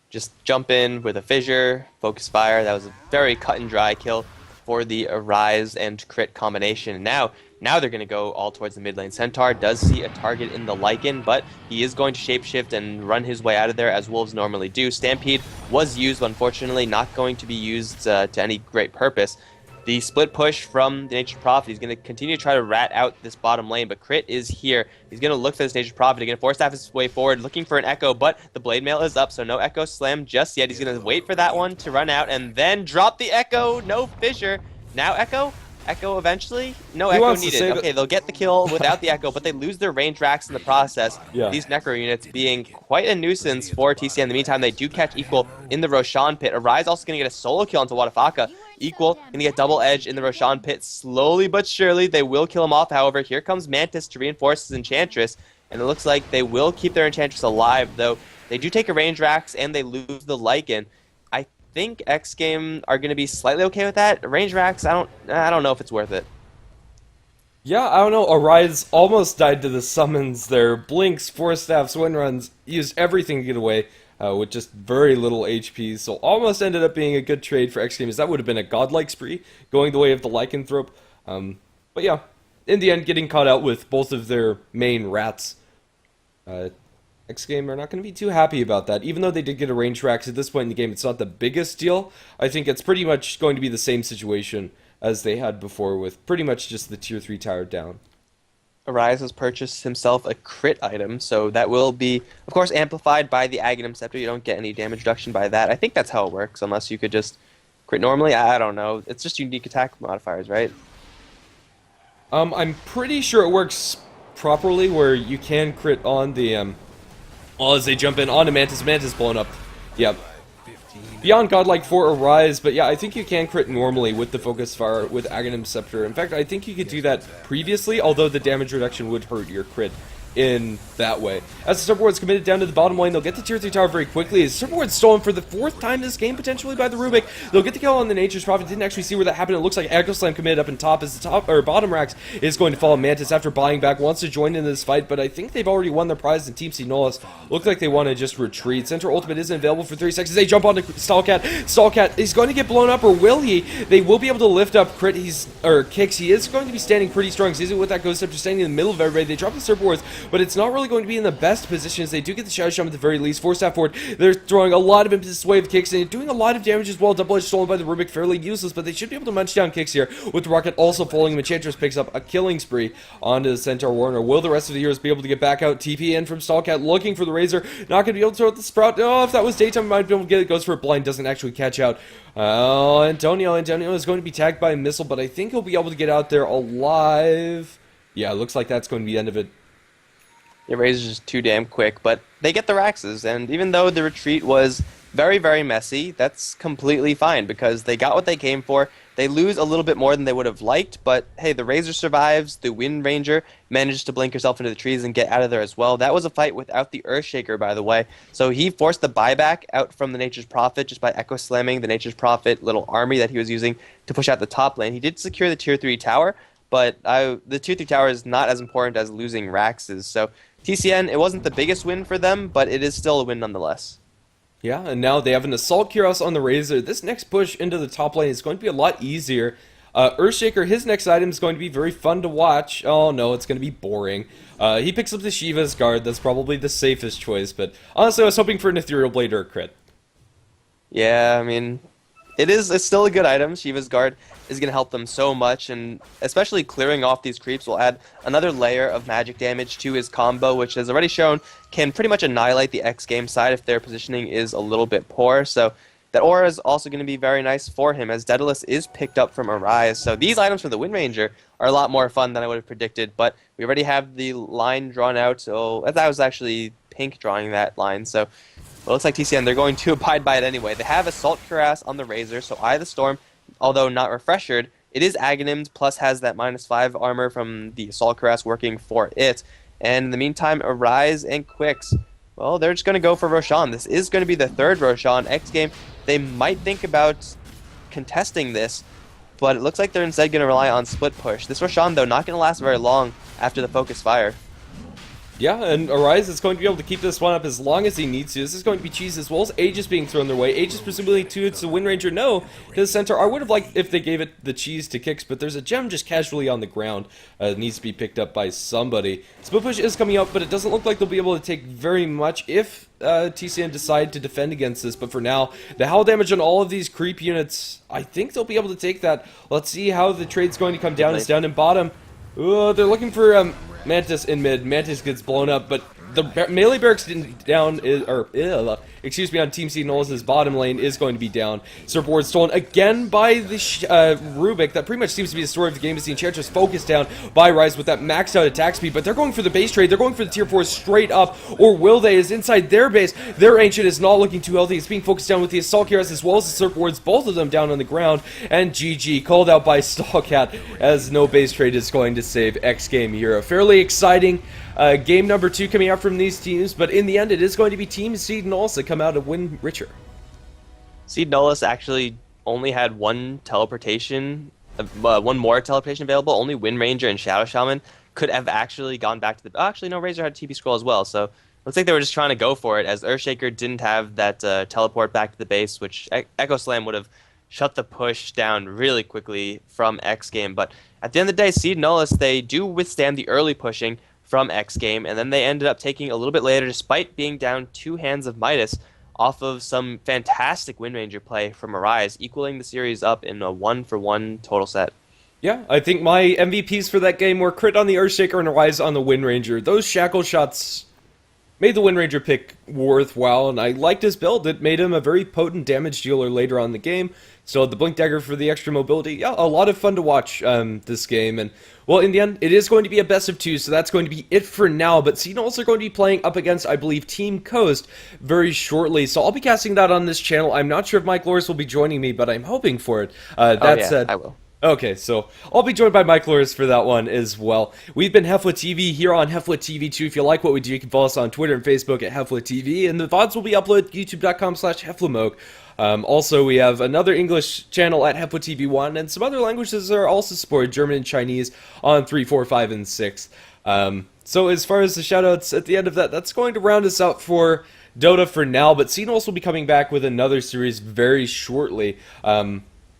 B: Just jump in with a Fissure, Focus Fire. That was a very cut and dry kill for the Arise and Crit combination. And now they're going to go all towards the mid lane. Centaur does see a target in the Lycan, but he is going to shapeshift and run his way out of there as Wolves normally do. Stampede was used, but unfortunately not going to be used to any great purpose. The split push from the Nature's Prophet, he's going to continue to try to rat out this bottom lane, but Crit is here. He's going to look for this Nature's Prophet. He's going to force staff his way forward, looking for an Echo, but the Blade Mail is up, so no Echo Slam just yet. He's going to wait for that one to run out and then drop the Echo. No Fissure. Now Echo? Echo eventually? No Echo needed. Okay, they'll get the kill without the Echo, but they lose their range racks in the process.
A: Yeah.
B: These Necro units being quite a nuisance for TCN. In the meantime, they do catch Equal in the Roshan pit. Arise also going to get a solo kill onto Wadafaka. Equal going to get double edge in the Roshan pit. Slowly but surely, they will kill him off. However, here comes Mantis to reinforce his Enchantress, and it looks like they will keep their Enchantress alive, though they do take a range racks and they lose the Lycan. I think xGame are going to be slightly okay with that. Range racks, I don't know if it's worth it.
A: Yeah, I don't know. Arise almost died to the summons there. Blinks, Force Staffs, Wind Runs, used everything to get away with just very little HP. So almost ended up being a good trade for xGame, as that would have been a godlike spree going the way of the Lycanthrope. But yeah, in the end, getting caught out with both of their main rats. xGame are not going to be too happy about that. Even though they did get a range racks at this point in the game, it's not the biggest deal. I think it's pretty much going to be the same situation as they had before, with pretty much just the tier 3 tower down.
B: Arise has purchased himself a crit item, so that will be, of course, amplified by the Aghanim Scepter. You don't get any damage reduction by that. I think that's how it works, unless you could just crit normally. I don't know. It's just unique attack modifiers, right?
A: I'm pretty sure it works properly, where you can crit on the, well, as they jump in onto Mantis. Mantis blown up. Yep. Beyond godlike for Arise, but yeah, I think you can crit normally with the Focus Fire with Aghanim Scepter. In fact, I think you could do that previously, although the damage reduction would hurt your crit in that way. As the Surfboard's committed down to the bottom lane, they'll get the tier 3 tower very quickly. As the Surfboard's stolen for the 4th time this game, potentially by the Rubik. They'll get the kill on the Nature's Prophet. Didn't actually see where that happened. It looks like Echo Slam committed up in top as the top or bottom racks is going to follow Mantis after buying back. Wants to join in this fight, but I think they've already won their prize, and Team Signolas look like they want to just retreat. Center ultimate isn't available for 3 seconds. They jump onto Stallcat. Stallcat is going to get blown up, or will he? They will be able to lift up crit. Kicks. He is going to be standing pretty strong. Season with that ghost up, just standing in the middle of everybody. They drop the Surfboards, but it's not really going to be in the best positions. They do get the Shadow Shaman at the very least. 4-staff forward. They're throwing a lot of impetus away with kicks and doing a lot of damage as well. Double edge stolen by the Rubik, fairly useless, but they should be able to munch down kicks here. With the Rocket also falling, Enchantress picks up a killing spree onto the Centaur Warner. Will the rest of the heroes be able to get back out? TP in from Stallcat, looking for the Razor. Not going to be able to throw out the Sprout. Oh, if that was daytime, might be able to get it. Goes for a blind, doesn't actually catch out. Antonio is going to be tagged by a missile, but I think he'll be able to get out there alive. Yeah, it looks like that's going to be the end of it.
B: The Razor's just too damn quick, but they get the Raxes, and even though the retreat was very, very messy, that's completely fine because they got what they came for. They lose a little bit more than they would have liked, but hey, the Razor survives. The Wind Ranger manages to blink herself into the trees and get out of there as well. That was a fight without the Earthshaker, by the way. So he forced the buyback out from the Nature's Prophet just by Echo Slamming the Nature's Prophet little army that he was using to push out the top lane. He did secure the tier 3 tower, but the tier 3 tower is not as important as losing Raxes. So TCN, it wasn't the biggest win for them, but it is still a win nonetheless.
A: Yeah, and now they have an Assault Cuirass on the Razor. This next push into the top lane is going to be a lot easier. Earthshaker, his next item is going to be very fun to watch. Oh no, it's going to be boring. He picks up the Shiva's Guard. That's probably the safest choice, but honestly I was hoping for an Ethereal Blade or a crit.
B: Yeah, I mean, it's still a good item. Shiva's Guard is going to help them so much, and especially clearing off these creeps will add another layer of magic damage to his combo, which has already shown can pretty much annihilate the xGame side if their positioning is a little bit poor. So that aura is also going to be very nice for him, as Daedalus is picked up from Arise. So these items for the Wind Ranger are a lot more fun than I would have predicted, but we already have the line drawn out. So that was actually Pink drawing that line, so well, it looks like TCN, they're going to abide by it anyway. They have Assault Cuirass on the Razor, so Eye of the Storm, although not refreshed, it is Aghanimed, plus has that -5 armor from the Assault Cuirass working for it. And in the meantime, Arise and Quicks, well, they're just going to go for Roshan. This is going to be the 3rd Roshan. xGame, they might think about contesting this, but it looks like they're instead going to rely on Split Push. This Roshan, though, not going to last very long after the Focus Fire.
A: Yeah, and Arise is going to be able to keep this one up as long as he needs to. This is going to be cheese as well as Aegis being thrown their way. Aegis presumably to the Wind Ranger, no, to the Centaur. I would have liked if they gave it the cheese to Kicks, but there's a gem just casually on the ground. It needs to be picked up by somebody. Split Push is coming out, but it doesn't look like they'll be able to take very much if TCN decide to defend against this. But for now, the hull damage on all of these creep units, I think they'll be able to take that. Let's see how the trade's going to come down. It's down in bottom. They're looking for Mantis in mid. Mantis gets blown up, but the melee barracks down is, excuse me, on Team Signolas' bottom lane is going to be down. Surfboard stolen again by the Rubik. That pretty much seems to be the story of the game, as the Enchantress focused down by Rise with that maxed out attack speed, but they're going for the base trade. They're going for the tier 4 straight up, or will they? Is inside their base. Their Ancient is not looking too healthy. It's being focused down with the Assault Cuirass as well as the Surfboards, both of them down on the ground, and GG called out by Stallcat, as no base trade is going to save xGame Hero. Fairly exciting game number 2 coming out from these teams, but in the end it is going to be Team Signolas that come out to win richer.
B: Signolas actually only had one more teleportation available. Only Wind Ranger and Shadow Shaman could have actually gone back to the... Oh, actually, no, Razor had TP Scroll as well, so looks like they were just trying to go for it, as Earthshaker didn't have that teleport back to the base, which Echo Slam would have shut the push down really quickly from xGame. But at the end of the day, Signolas, they do withstand the early pushing from xGame, and then they ended up taking a little bit later, despite being down 2 Hands of Midas, off of some fantastic Wind Ranger play from Arise, equaling the series up in a 1-for-1 total set.
A: Yeah, I think my MVPs for that game were crit on the Earthshaker and Arise on the Wind Ranger. Those shackle shots made the Wind Ranger pick worthwhile, and I liked his build. It made him a very potent damage dealer later on in the game. Still had the Blink Dagger for the extra mobility. Yeah, a lot of fun to watch this game. And, well, in the end, it is going to be a best of 2, so that's going to be it for now. But Signolas are going to be playing up against, I believe, Team Coast very shortly. So I'll be casting that on this channel. I'm not sure if Mike Loris will be joining me, but I'm hoping for it. That said,
B: I will.
A: Okay, so I'll be joined by Mike Loris for that one as well. We've been HeflaTV here on HeflaTV 2. If you like what we do, you can follow us on Twitter and Facebook at HeflaTV, and the VODs will be uploaded youtube.com/HeflaMoke. Also, we have another English channel at HeflaTV1, and some other languages are also supported, German and Chinese, on 3, 4, 5, and 6. So as far as the shoutouts at the end of that, that's going to round us out for Dota for now, but CNOS will be coming back with another series very shortly.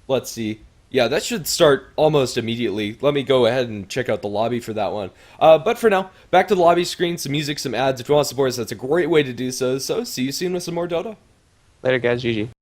A: Let's see. Yeah, that should start almost immediately. Let me go ahead and check out the lobby for that one. But for now, back to the lobby screen, some music, some ads. If you want to support us, that's a great way to do so. So, see you soon with some more Dota.
B: Later, guys. GG.